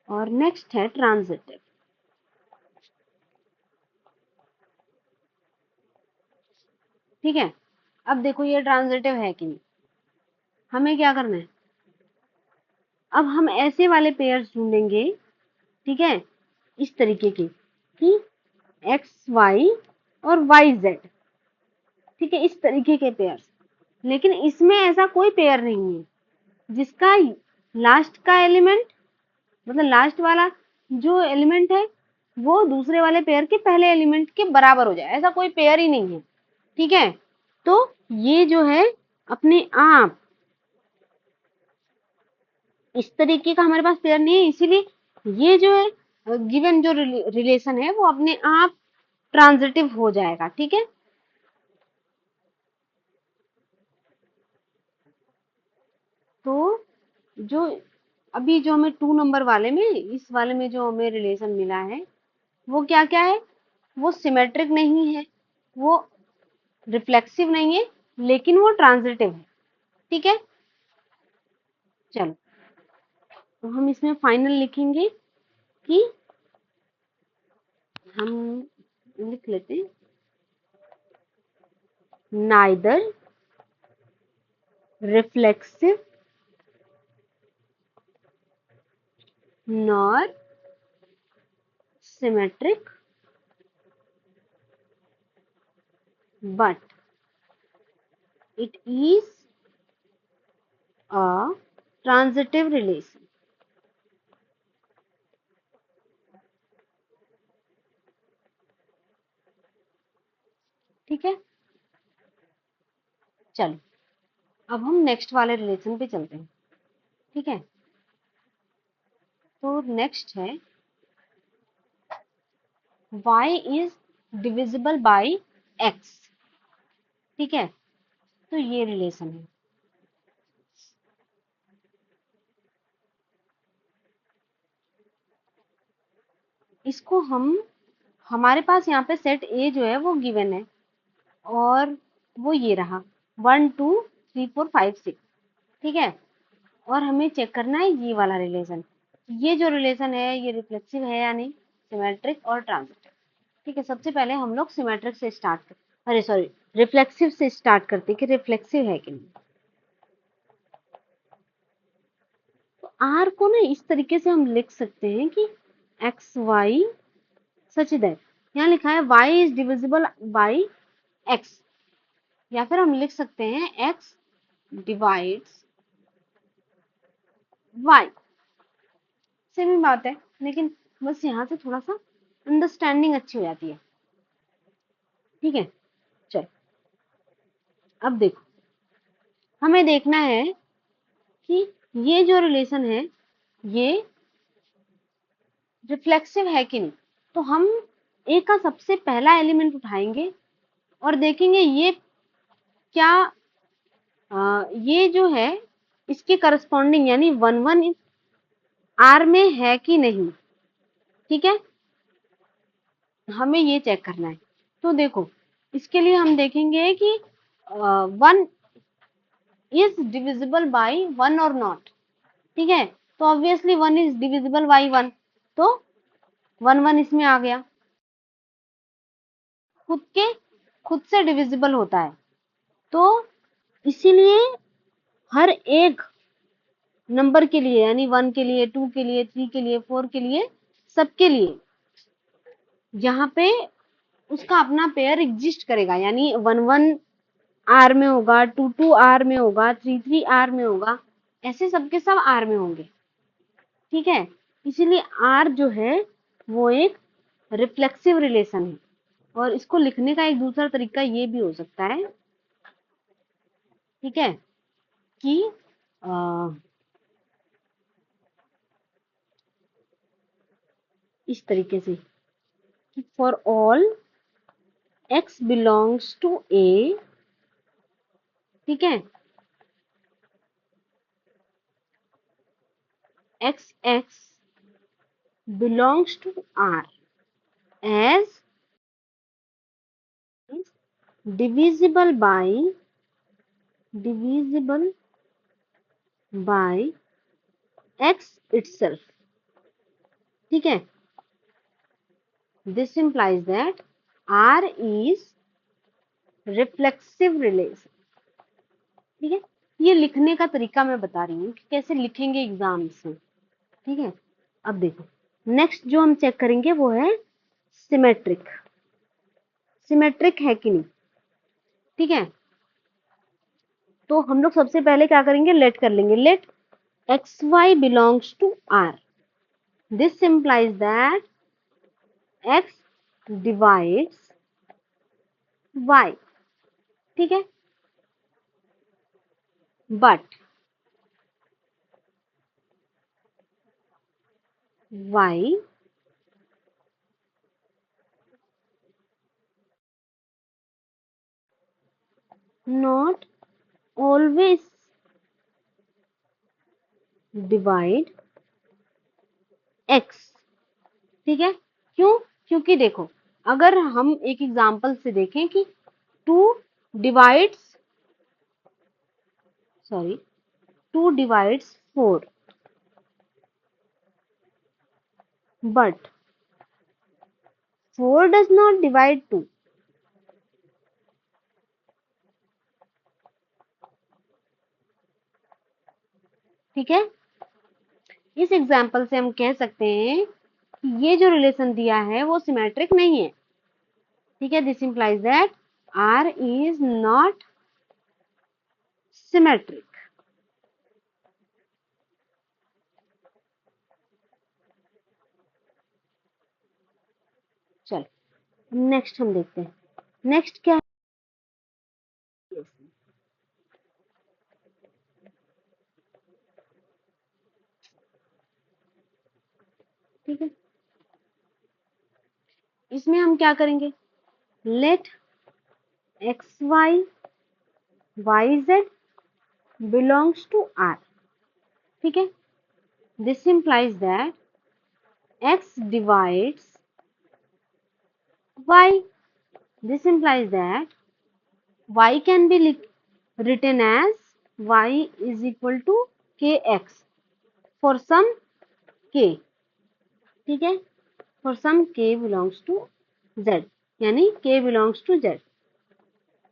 और नेक्स्ट है ट्रांजिटिव, ठीक है। अब देखो ये ट्रांजिटिव है कि नहीं, हमें क्या करना है, अब हम ऐसे वाले पेयर्स ढूंढेंगे, ठीक है, इस तरीके के कि एक्स वाई और वाई जेड, ठीक है, इस तरीके के पेयर्स। लेकिन इसमें ऐसा कोई पेयर नहीं है जिसका लास्ट का एलिमेंट, मतलब लास्ट वाला जो एलिमेंट है वो दूसरे वाले पेयर के पहले एलिमेंट के बराबर हो जाए, ऐसा कोई पेयर ही नहीं है, ठीक है। तो ये जो है अपने आप इस तरीके का हमारे पास पेयर नहीं है, इसीलिए ये जो है गिवन जो रिलेशन है वो अपने आप ट्रांजिटिव हो जाएगा, ठीक है। तो जो अभी जो हमें 2 नंबर वाले में, इस वाले में जो हमें रिलेशन मिला है वो क्या क्या है, वो सिमेट्रिक नहीं है, वो रिफ्लेक्सिव नहीं है, लेकिन वो ट्रांजिटिव है, ठीक है। चलो, तो हम इसमें फाइनल लिखेंगे कि हम लिख लेते हैं neither reflexive nor symmetric but it is a transitive relation, ठीक है। चलो, अब हम नेक्स्ट वाले रिलेशन पे चलते हैं, ठीक है। तो नेक्स्ट है y is divisible by x, ठीक है। तो ये रिलेशन है, इसको हम, हमारे पास यहाँ पे सेट A जो है वो गिवन है और वो ये रहा 1 2 3 4 5 6, ठीक है। और हमें चेक करना है ये वाला रिलेशन, ये जो रिलेशन है ये रिफ्लेक्सिव है या नहीं, सिमेट्रिक और ट्रांजिटिव। ठीक है, सबसे पहले हम लोग सिमेट्रिक से स्टार्ट कर, अरे सॉरी, रिफ्लेक्सिव से स्टार्ट करते कि रिफ्लेक्सिव है कि नहीं। तो आर को ना इस तरीके से हम लिख सकते हैं कि एक्स वाई सच दैट, यहाँ लिखा है y is divisible by x, या फिर हम लिख सकते हैं एक्स डिवाइड्स वाई, सेम ही बात है, लेकिन बस यहाँ से थोड़ा सा अंडरस्टैंडिंग अच्छी हो जाती है। ठीक है, चल अब देखो, हमें देखना है कि ये जो रिलेशन है ये रिफ्लेक्सिव है कि नहीं। तो हम ए का सबसे पहला एलिमेंट उठाएंगे और देखेंगे ये क्या, ये जो है इसके करस्पॉन्डिंग यानी 1 1 आर में है कि नहीं। ठीक है, हमें ये चेक करना है। तो देखो, इसके लिए हम देखेंगे कि 1 इज डिविजिबल बाई 1 और नॉट। ठीक है, तो ऑब्वियसली 1 इज डिविजिबल बाई 1, तो 1 1 इसमें आ गया, खुद से डिविजिबल होता है। तो इसीलिए हर एक नंबर के लिए यानी 1 के लिए, 2 के लिए, 3 के लिए, 4 के लिए, सबके लिए यहाँ पे उसका अपना पेयर एग्जिस्ट करेगा, यानी 1 1 आर में होगा, 2 2 आर में होगा, 3 3 आर में होगा, ऐसे सबके सब आर में होंगे। ठीक है, इसीलिए आर जो है वो एक रिफ्लेक्सिव रिलेशन है, और इसको लिखने का एक दूसरा तरीका ये भी हो सकता है, ठीक है, कि इस तरीके से कि for all x belongs to a, ठीक है, x x belongs to R as divisible by x itself। ठीक है, this implies that R is reflexive relation। ठीक है, ये लिखने का तरीका मैं बता रही हूँ कि कैसे लिखेंगे एग्जाम्स में। ठीक है, अब देखो, नेक्स्ट जो हम चेक करेंगे वो है सिमेट्रिक, सिमेट्रिक है कि नहीं। ठीक है, तो हम लोग सबसे पहले क्या करेंगे, लेट कर लेंगे, let x y belongs to R, this implies that x divides y। ठीक है, but y not always divide x। ठीक है, क्यों, क्योंकि देखो, अगर हम एक एग्जांपल से देखें कि 2 divides sorry 2 divides 4 but 4 does not divide 2। ठीक है, इस एग्जांपल से हम कह सकते हैं कि ये जो रिलेशन दिया है वो सिमेट्रिक नहीं है। ठीक है, this implies that R is not symmetric. चल नेक्स्ट हम देखते हैं, नेक्स्ट क्या है। ठीक है, इसमें हम क्या करेंगे, let x y y z belongs to R. ठीक है, this implies that x divides y, this implies that y can be written as y is equal to kx for some k, ठीक है, for some k belongs to z, यानी k belongs to z,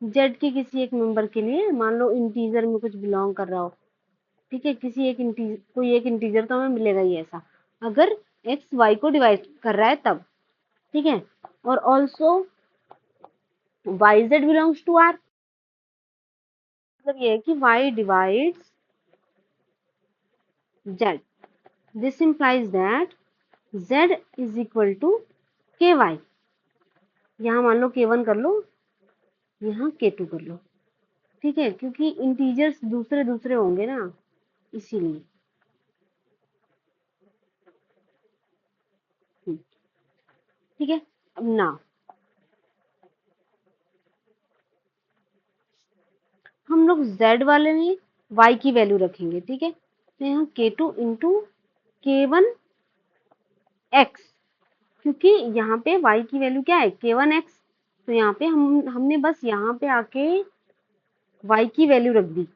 z के किसी एक member के लिए, मान लो integer में कुछ बिलोंग कर रहा हो, ठीक है, किसी एक इंटीजर, कोई एक इंटीजर तो हमें मिलेगा ही ऐसा, अगर x y को डिवाइड कर रहा है तब, ठीक है, और also y z belongs to r, मतलब ये है कि y divides z, this implies that z is equal to ky, यहाँ मान लो k1 कर लो, यहाँ k2 कर लो, ठीक है, क्योंकि इंटीजर्स दूसरे दूसरे होंगे ना, इसीलिए। ठीक है, अब ना हम लोग z वाले में y की वैल्यू रखेंगे, ठीक है, तो यहाँ k2 इंटू k1 x, क्योंकि यहाँ पे y की वैल्यू क्या है k1 x, तो यहाँ पे हमने बस यहाँ पे आके y की वैल्यू रख दी,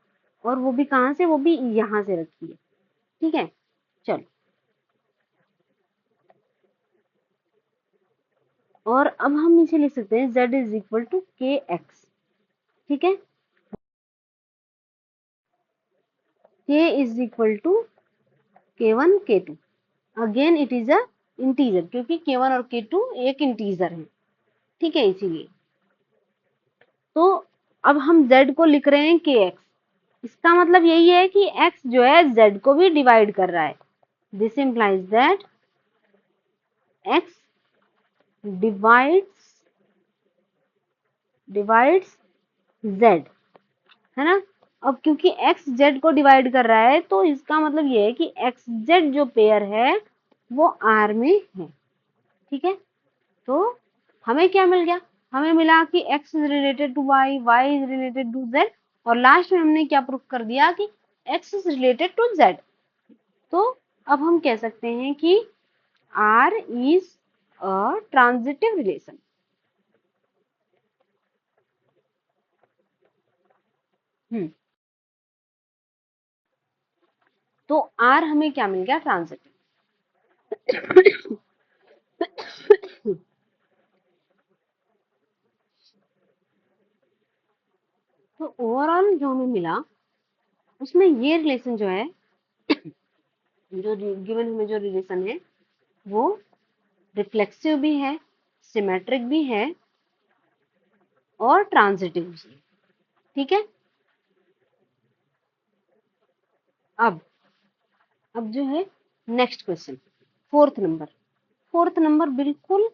और वो भी कहाँ से, वो भी यहाँ से रखी है, ठीक है, चलो, और अब हम इसे लिख सकते हैं z is equal to k x, ठीक है, k is equal to k1 k2, again it is a integer, क्योंकि k1 और k2 एक इंटीजर है, ठीक है, इसीलिए। तो अब हम z को लिख रहे हैं kx, इसका मतलब यही है कि x जो है z को भी डिवाइड कर रहा है, this implies that x divides z, है ना। अब क्योंकि x z को डिवाइड कर रहा है, तो इसका मतलब ये है कि x z जो पेयर है वो R में है, ठीक है, तो हमें क्या मिल गया, हमें मिला कि x is related to y, y is related to z, और लास्ट में हमने क्या प्रूफ कर दिया कि x is related to z, तो अब हम कह सकते हैं कि R is a transitive relation. तो R हमें क्या मिल गया, ट्रांजिटिव। तो ओवरऑल जो हमें मिला उसमें ये रिलेशन जो है, जो गिवन हमें जो रिलेशन है वो रिफ्लेक्सिव भी है, सिमेट्रिक भी है और ट्रांजिटिव भी है, ठीक है। अब अब जो है नेक्स्ट क्वेश्चन, फोर्थ नंबर बिल्कुल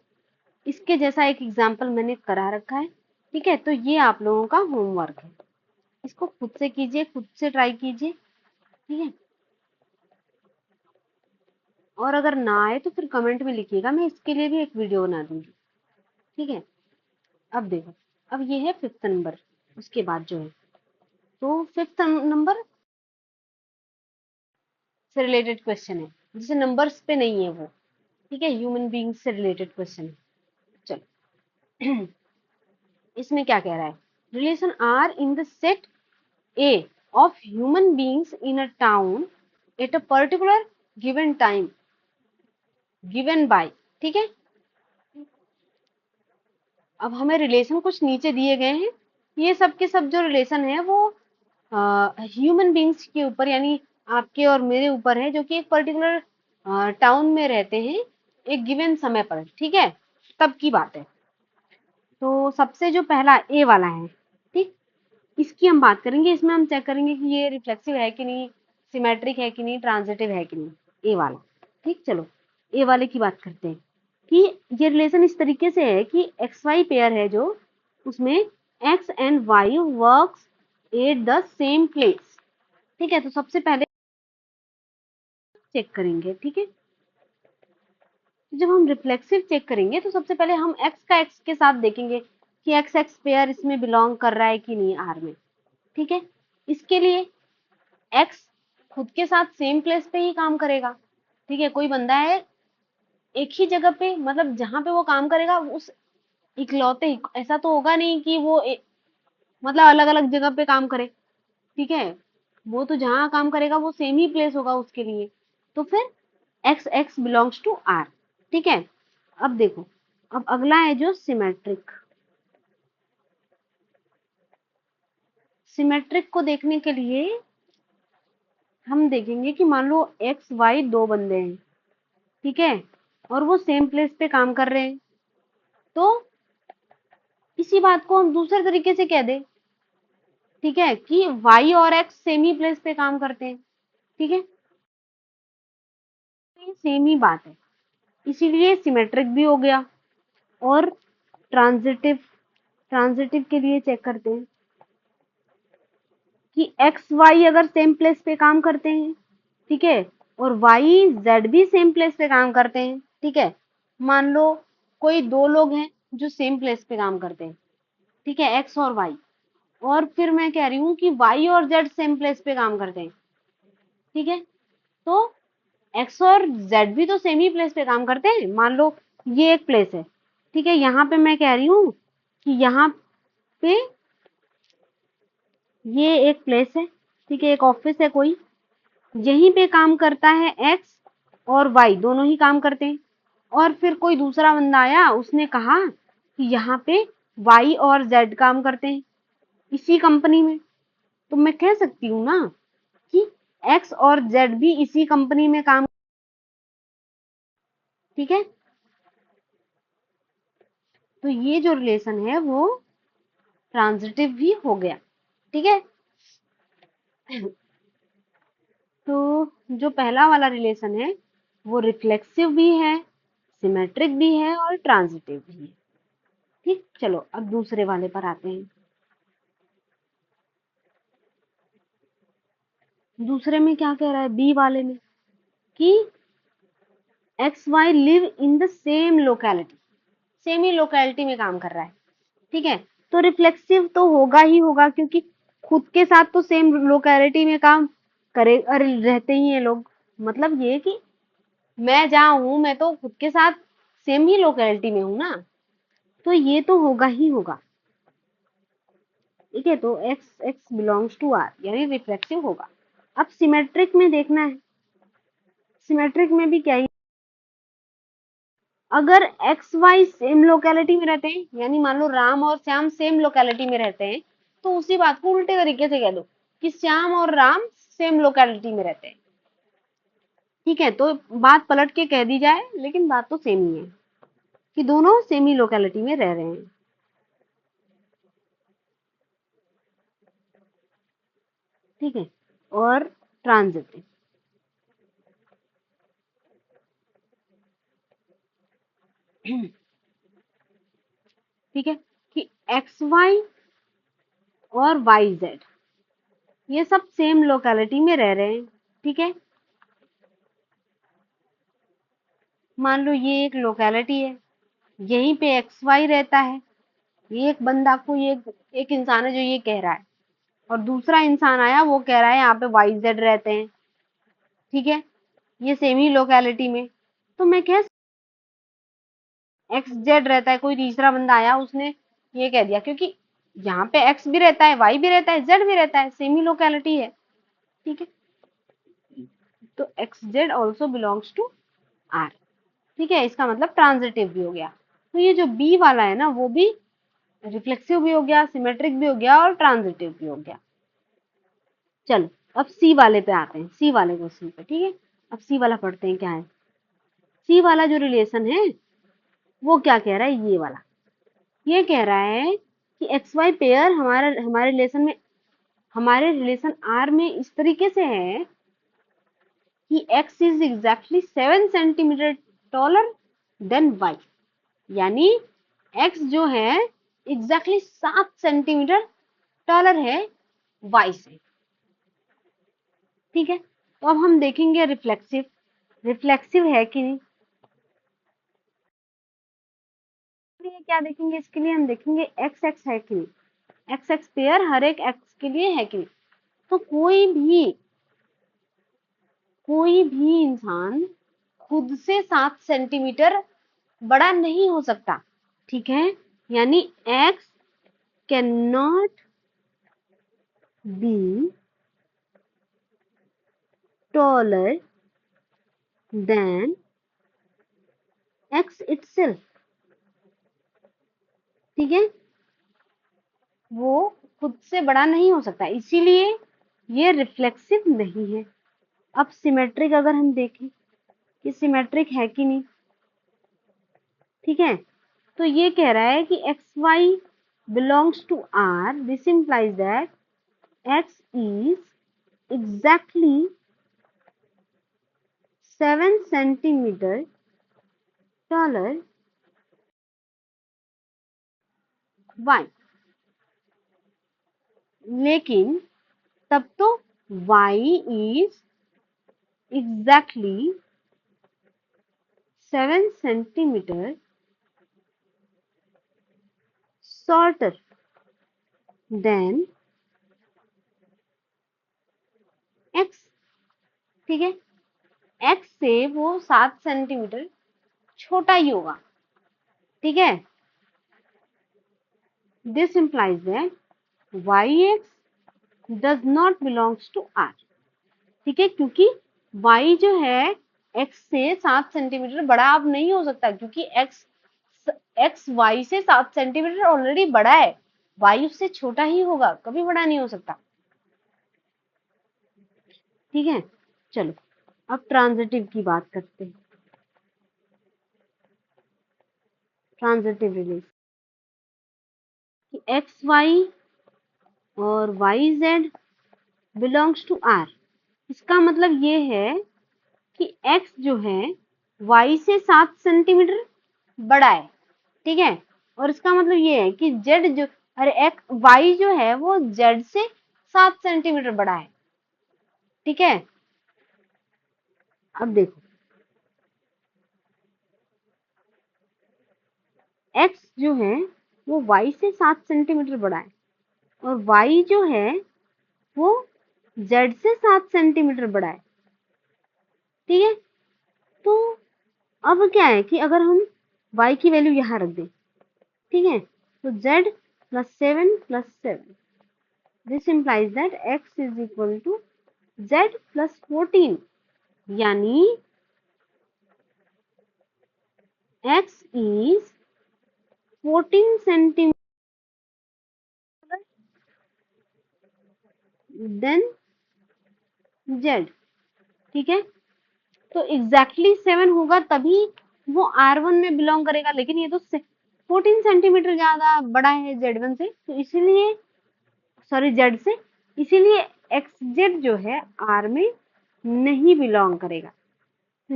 इसके जैसा एक एग्जाम्पल मैंने करा रखा है, ठीक है, तो ये आप लोगों का होमवर्क है, इसको खुद से कीजिए, खुद से ट्राई कीजिए, ठीक है, और अगर ना आए तो फिर कमेंट में लिखिएगा, मैं इसके लिए भी एक वीडियो बना दूंगी, ठीक है। अब देखो, अब ये है फिफ्थ नंबर, उसके बाद जो है, तो फिफ्थ नंबर से रिलेटेड क्वेश्चन है, जिसे नंबर्स पे नहीं है वो, ठीक है, ह्यूमन बीइंग से रिलेटेड क्वेश्चन है। चलो इसमें क्या कह रहा है, relation R in the set A of human beings in a town at a particular given time given by, ठीक है। अब हमें रिलेशन कुछ नीचे दिए गए हैं, ये सब के सब जो रिलेशन है वो ह्यूमन बीइंग्स के ऊपर, यानी आपके और मेरे ऊपर है, जो कि एक पर्टिकुलर टाउन में रहते हैं एक गिवन समय पर, ठीक है, तब की बात है। तो सबसे जो पहला ए वाला है, ठीक, इसकी हम बात करेंगे, इसमें हम चेक करेंगे कि ये रिफ्लेक्सिव है कि नहीं, सिमेट्रिक है कि नहीं, ट्रांजिटिव है कि नहीं, ए वाला, ठीक। चलो ए वाले की बात करते हैं कि ये रिलेशन इस तरीके से है कि एक्स वाई पेयर है जो, उसमें x and y works at the same place, ठीक है, तो सबसे पहले चेक करेंगे, ठीक है, जब हम रिफ्लेक्सिव चेक करेंगे तो सबसे पहले हम एक्स का एक्स के साथ देखेंगे कि एक्स एक्स पेयर इसमें बिलोंग कर रहा है कि नहीं आर में, ठीक है। इसके लिए एक्स खुद के साथ सेम प्लेस पे ही काम करेगा, ठीक है, कोई बंदा है एक ही जगह पे, मतलब जहां पे वो काम करेगा उस इकलौते ही, ऐसा तो होगा नहीं कि वो मतलब अलग अलग जगह पे काम करे, ठीक है, वो तो जहां काम करेगा वो सेम ही प्लेस होगा उसके लिए, तो फिर x x belongs to R. ठीक है, अब देखो, अब अगला है जो सिमेट्रिक। सिमेट्रिक को देखने के लिए हम देखेंगे कि मान लो एक्स वाई दो बंदे हैं, ठीक है, और वो सेम प्लेस पे काम कर रहे हैं, तो इसी बात को हम दूसरे तरीके से कह दें, ठीक है, कि वाई और एक्स सेम ही प्लेस पे काम करते हैं, ठीक है, तो ये सेम ही बात है, इसीलिए सिमेट्रिक भी हो गया। और ट्रांजिटिव, ट्रांजिटिव के लिए चेक करते हैं कि एक्स वाई अगर सेम प्लेस पे काम करते हैं, ठीक है, और वाई जेड भी सेम प्लेस पे काम करते हैं, ठीक है, मान लो कोई दो लोग हैं जो सेम प्लेस पे काम करते हैं, ठीक है, एक्स और वाई, और फिर मैं कह रही हूँ कि वाई और जेड सेम प्लेस पे काम करते हैं, ठीक है, तो एक्स और जेड भी तो सेम ही प्लेस पे काम करते हैं। मान लो ये एक प्लेस है, ठीक है, यहाँ पे मैं कह रही हूँ कि यहाँ पे ये एक प्लेस है, ठीक है, एक ऑफिस है कोई, यहीं पे काम करता है एक्स और वाई दोनों ही काम करते हैं, और फिर कोई दूसरा बंदा आया, उसने कहा कि यहाँ पे वाई और जेड काम करते हैं इसी कंपनी में, तो मैं कह सकती हूँ ना कि एक्स और जेड भी इसी कंपनी में काम, ठीक है, तो ये जो रिलेशन है वो ट्रांजिटिव भी हो गया, ठीक है। तो जो पहला वाला रिलेशन है वो रिफ्लेक्सिव भी है, सिमेट्रिक भी है और ट्रांजिटिव भी है। ठीक, चलो अब दूसरे वाले पर आते हैं। दूसरे में क्या कह रहा है, बी वाले में, कि x y live in the same locality, same ही लोकेलिटी में काम कर रहा है, ठीक है, तो रिफ्लेक्सिव तो होगा ही होगा, क्योंकि खुद के साथ तो सेम लोकेलिटी में काम करे अरे रहते ही हैं लोग, मतलब ये कि मैं जहाँ हूँ मैं तो खुद के साथ सेम ही लोकेलिटी में हूँ ना, तो ये तो होगा ही होगा, ठीक है, तो x x belongs to R यानी रिफ्लेक्सिव होगा। अब सिमेट्रिक में देखना है, सिमेट्रिक में भी क्या ही, अगर एक्स वाई सेम लोकेलिटी में रहते हैं, यानी मान लो राम और श्याम सेम लोकेलिटी में रहते हैं, तो उसी बात को उल्टे तरीके से कह दो कि श्याम और राम सेम लोकेलिटी में रहते हैं, ठीक है, तो बात पलट के कह दी जाए लेकिन बात तो सेम ही है कि दोनों सेम ही लोकेलिटी में रह रहे हैं, ठीक है। और ट्रांजिटिव, ठीक है, कि एक्स वाई और वाई जेड ये सब सेम लोकेलिटी में रह रहे हैं, ठीक है, मान लो ये एक लोकेलिटी है, यहीं पे एक्स वाई रहता है, ये एक बंदा को ये एक इंसान है जो ये कह रहा है, और दूसरा इंसान आया वो कह रहा है यहाँ पे वाई जेड रहते हैं, ठीक है, ये सेम ही लोकेलिटी में, तो मैं कह एक्स जेड रहता है, कोई तीसरा बंदा आया उसने ये कह दिया, क्योंकि यहाँ पे एक्स भी रहता है वाई भी रहता है जेड भी रहता है, सेम ही लोकेलिटी है, ठीक है, तो x z also belongs to R, ठीक है, इसका मतलब ट्रांजिटिव भी हो गया। तो ये जो बी वाला है ना वो भी रिफ्लेक्सिव भी हो गया, सिमेट्रिक भी हो गया और ट्रांजिटिव भी हो गया। चलो अब सी वाले पे आते हैं, सी वाले क्वेश्चन पे, ठीक है, अब सी वाला पढ़ते हैं क्या है। सी वाला जो रिलेशन है वो क्या कह रहा है, ये वाला ये कह रहा है कि एक्स वाई पेयर हमारे रिलेशन में, हमारे रिलेशन आर में इस तरीके से है कि x is exactly 7 centimetre taller than y, यानी एक्स जो है एग्जैक्टली 7 सेंटीमीटर टॉलर है वाई से, ठीक है, तो अब हम देखेंगे रिफ्लेक्सिव, रिफ्लेक्सिव है कि नहीं, ये क्या देखेंगे, इसके लिए हम देखेंगे एक्स एक्स है कि नहीं, एक्स एक्स पेयर हर एक एक्स के लिए है कि नहीं, तो कोई भी इंसान खुद से 7 सेंटीमीटर बड़ा नहीं हो सकता, ठीक है, यानी x can not be taller than x itself, ठीक है, वो खुद से बड़ा नहीं हो सकता, इसीलिए ये रिफ्लेक्सिव नहीं है। अब सिमेट्रिक अगर हम देखें कि सिमेट्रिक है कि नहीं, ठीक है, तो ये कह रहा है कि x y belongs to R, this implies that x is exactly 7 centimetre taller y, लेकिन तब तो y is exactly 7 centimeter shorter than x, ठीक है, x से वो 7 सेंटीमीटर छोटा ही होगा, ठीक है। This implies that yx does not belongs to r, ठीक है, क्योंकि y जो है x से 7 सेंटीमीटर बड़ा अब नहीं हो सकता, क्योंकि x y से 7 सेंटीमीटर ऑलरेडी बड़ा है, y उससे छोटा ही होगा, कभी बड़ा नहीं हो सकता, ठीक है। चलो अब ट्रांजिटिव की बात करते हैं। ट्रांजिटिव रिलेशन कि एक्स वाई और y z belongs to R, इसका मतलब ये है कि x जो है y से 7 सेंटीमीटर बड़ा है, ठीक है, और इसका मतलब ये है कि z जो, अरे x y जो है वो z से 7 सेंटीमीटर बड़ा है, ठीक है। अब देखो x जो है वो y से 7 सेंटीमीटर बड़ा है और y जो है वो z से 7 सेंटीमीटर बड़ा है, ठीक है। तो अब क्या है कि अगर हम y की वैल्यू यहाँ रख दें, ठीक है, तो z plus 7 plus 7, this implies that x is equal to z plus 14, यानी x is 14 centimetre than z, ठीक है। तो एग्जैक्टली 7 होगा तभी वो R1 में बिलोंग करेगा, लेकिन ये तो 14 सेंटीमीटर ज्यादा बड़ा है Z1 से, तो इसीलिए सॉरी Z से, इसीलिए XZ जो है R में नहीं बिलोंग करेगा। तो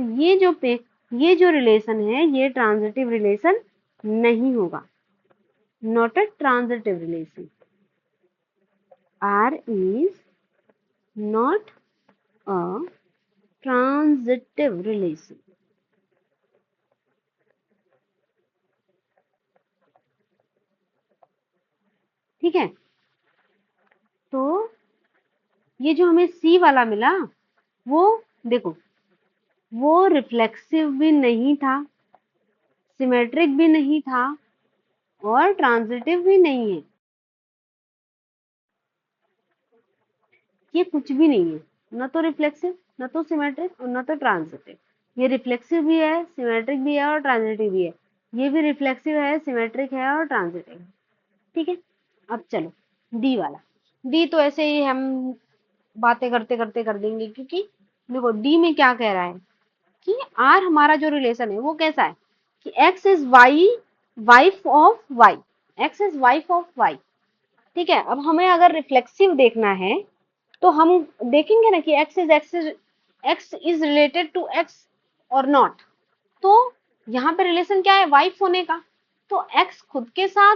ये जो रिलेशन है ये ट्रांजिटिव रिलेशन नहीं होगा, not a transitive relation. R is not a transitive relation, ठीक है। तो ये जो हमें C वाला मिला वो देखो, वो रिफ्लेक्सिव भी नहीं था, सिमेट्रिक भी नहीं था और ट्रांजिटिव भी नहीं है, ये कुछ भी नहीं है, न तो रिफ्लेक्सिव, न तो सिमेट्रिक और न तो ट्रांजिटिव। ये रिफ्लेक्सिव भी है, सिमेट्रिक भी है और ट्रांजिटिव भी है, ये भी रिफ्लेक्सिव है, सिमेट्रिक है और ट्रांजिटिव है, ठीक है। अब चलो डी वाला, डी तो ऐसे ही हम बातें करते करते कर देंगे, क्योंकि देखो डी में क्या कह रहा है कि आर हमारा जो रिलेशन है वो कैसा है कि x is y wife of y, x is wife of y, ठीक है। अब हमें अगर रिफ्लेक्सिव देखना है तो हम देखेंगे ना कि x is related to x और नॉट, तो यहाँ पे रिलेशन क्या है वाइफ होने का, तो एक्स खुद के साथ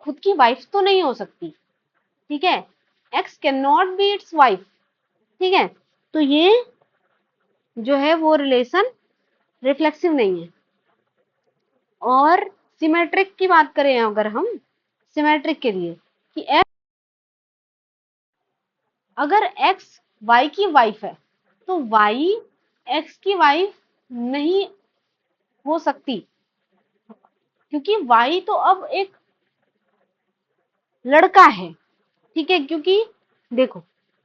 खुद की वाइफ तो नहीं हो सकती, ठीक है, x can not be it's wife, ठीक है। तो ये जो है वो रिलेशन रिफ्लेक्सिव नहीं है। और सिमेट्रिक की बात करें अगर हम सिमेट्रिक के लिए कि अगर x y की वाइफ है तो y x की वाइफ नहीं हो सकती, क्योंकि y तो अब एक लड़का है, ठीक है। क्योंकि देखो,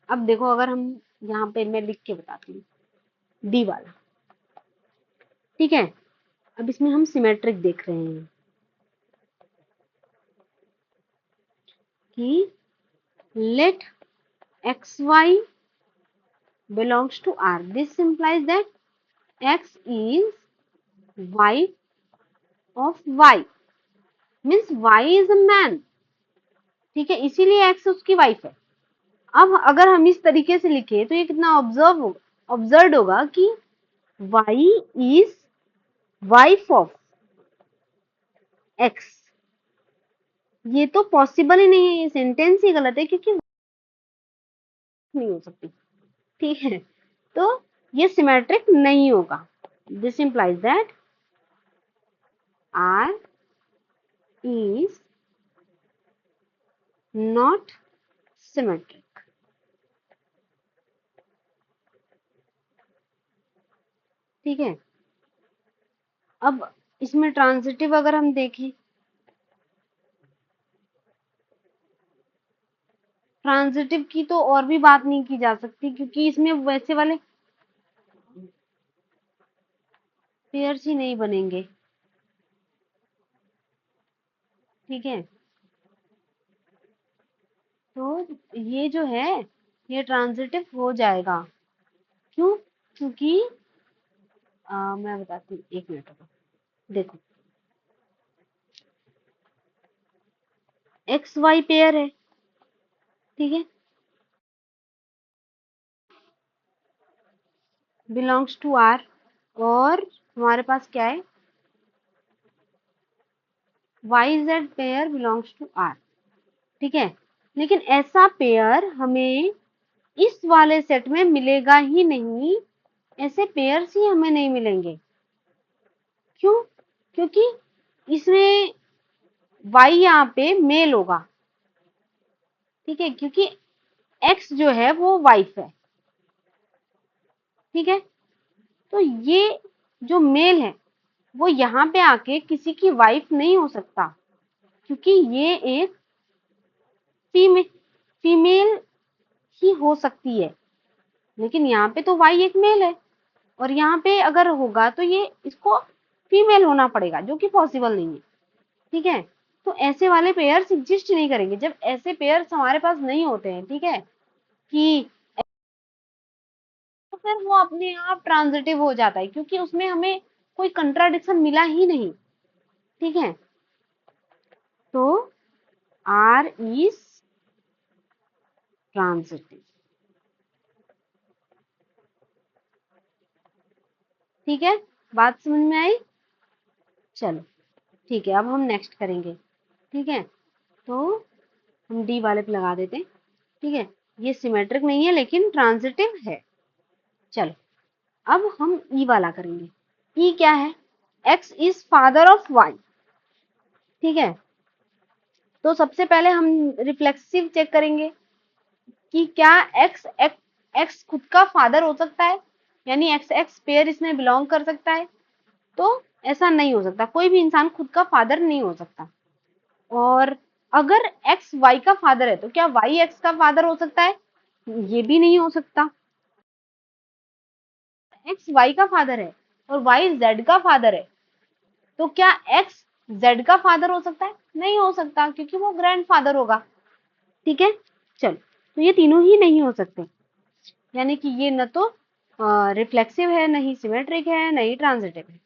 अब देखो अगर हम यहाँ पे मैं लिख के बताती हूँ डी वाला, ठीक है, अब इसमें हम सिमेट्रिक देख रहे हैं कि let xy belongs to R. This implies that x is wife of y, means y is a man. ठीक है, इसीलिए x उसकी वाइफ है। अब अगर हम इस तरीके से लिखे तो ये कितना ऑब्जर्व होगा कि y is wife of x। ये तो पॉसिबल ही नहीं है, ये सेंटेंस ही गलत है क्योंकि नहीं हो सकती। ठीक है, तो ये सिमेट्रिक नहीं होगा। This implies that R is not symmetric। ठीक है, अब इसमें ट्रांजिटिव अगर हम देखें, ट्रांजिटिव की तो और भी बात नहीं की जा सकती क्योंकि इसमें वैसे वाले पेयर्स ही नहीं बनेंगे। ठीक है, तो ये जो है ये ट्रांजिटिव हो जाएगा। क्यों? क्योंकि मैं बताती हूँ, एक मिनट रुको। देखो, एक्स वाई पेयर है, ठीक है, बिलोंग्स टू आर, और हमारे पास क्या है, y z pair belongs to R. ठीक है, लेकिन ऐसा पेयर हमें इस वाले सेट में मिलेगा ही नहीं, ऐसे पेयर्स ही हमें नहीं मिलेंगे। क्यों? क्योंकि इसमें y यहाँ पे मेल होगा। ठीक है, क्योंकि x जो है वो वाइफ है। ठीक है, तो ये जो मेल है वो यहाँ पे आके किसी की वाइफ नहीं हो सकता क्योंकि ये एक फीमेल ही हो सकती है। लेकिन यहाँ पे तो वाई एक मेल है और यहाँ पे अगर होगा तो ये इसको फीमेल होना पड़ेगा, जो कि पॉसिबल नहीं है। ठीक है, तो ऐसे वाले पेयर्स एग्जिस्ट नहीं करेंगे। जब ऐसे पेयर्स हमारे पास नहीं होते हैं, ठीक है, कि तो फिर वो अपने आप ट्रांजिटिव हो जाता है क्योंकि उसमें हमें कोई कंट्राडिक्शन मिला ही नहीं। ठीक है, तो आर इज ट्रांजिटिव। ठीक है, बात समझ में आई? चलो ठीक है, अब हम नेक्स्ट करेंगे। ठीक है, तो हम डी वाले पे लगा देते हैं। ठीक है, ये सिमेट्रिक नहीं है लेकिन ट्रांजिटिव है। चलो, अब हम ई वाला करेंगे। ई क्या है? X is father of y. ठीक है, तो सबसे पहले हम रिफ्लेक्सिव चेक करेंगे कि क्या एक्स खुद का फादर हो सकता है, यानी एक्स एक्स पेयर इसमें बिलोंग कर सकता है। तो ऐसा नहीं हो सकता, कोई भी इंसान खुद का फादर नहीं हो सकता। और अगर एक्स वाई का फादर है तो क्या वाई एक्स का फादर हो सकता है? ये भी नहीं हो सकता। एक्स वाई का फादर है और वाई जेड का फादर है, तो क्या एक्स जेड का फादर हो सकता है? नहीं हो सकता क्योंकि वो ग्रैंडफादर होगा। ठीक है, चलो, तो ये तीनों ही नहीं हो सकते, यानी कि ये न तो रिफ्लेक्सिव है, नहीं सिमेट्रिक है, नहीं ट्रांजिटिव है।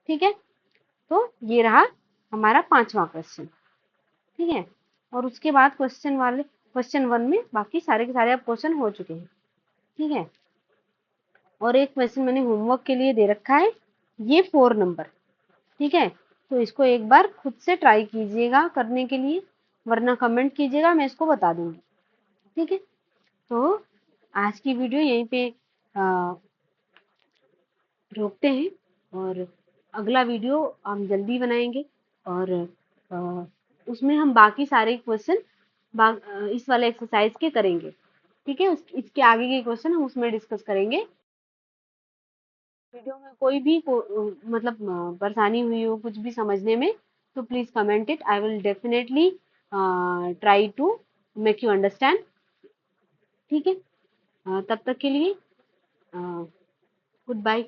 ठीक है, तो ये रहा हमारा पांचवा क्वेश्चन। ठीक है, और उसके बाद क्वेश्चन वन में बाकी सारे के सारे अब क्वेश्चन हो चुके हैं। ठीक है, और एक क्वेश्चन मैंने होमवर्क के लिए दे रखा है, ये 4 नंबर। ठीक है, तो इसको एक बार खुद से ट्राई कीजिएगा करने के लिए, वरना कमेंट कीजिएगा, मैं इसको बता दूंगी। ठीक है, तो आज की वीडियो यहीं पे रोकते हैं और अगला वीडियो हम जल्दी बनाएंगे और अ, उसमें हम बाकी सारे क्वेश्चन इस वाले एक्सरसाइज के करेंगे। ठीक है, इसके आगे के क्वेश्चन हम उसमें डिस्कस करेंगे। वीडियो में कोई भी मतलब परेशानी हुई हो कुछ भी समझने में, तो please comment it, I will definitely try to make you understand. ठीक है, तब तक के लिए गुड बाय।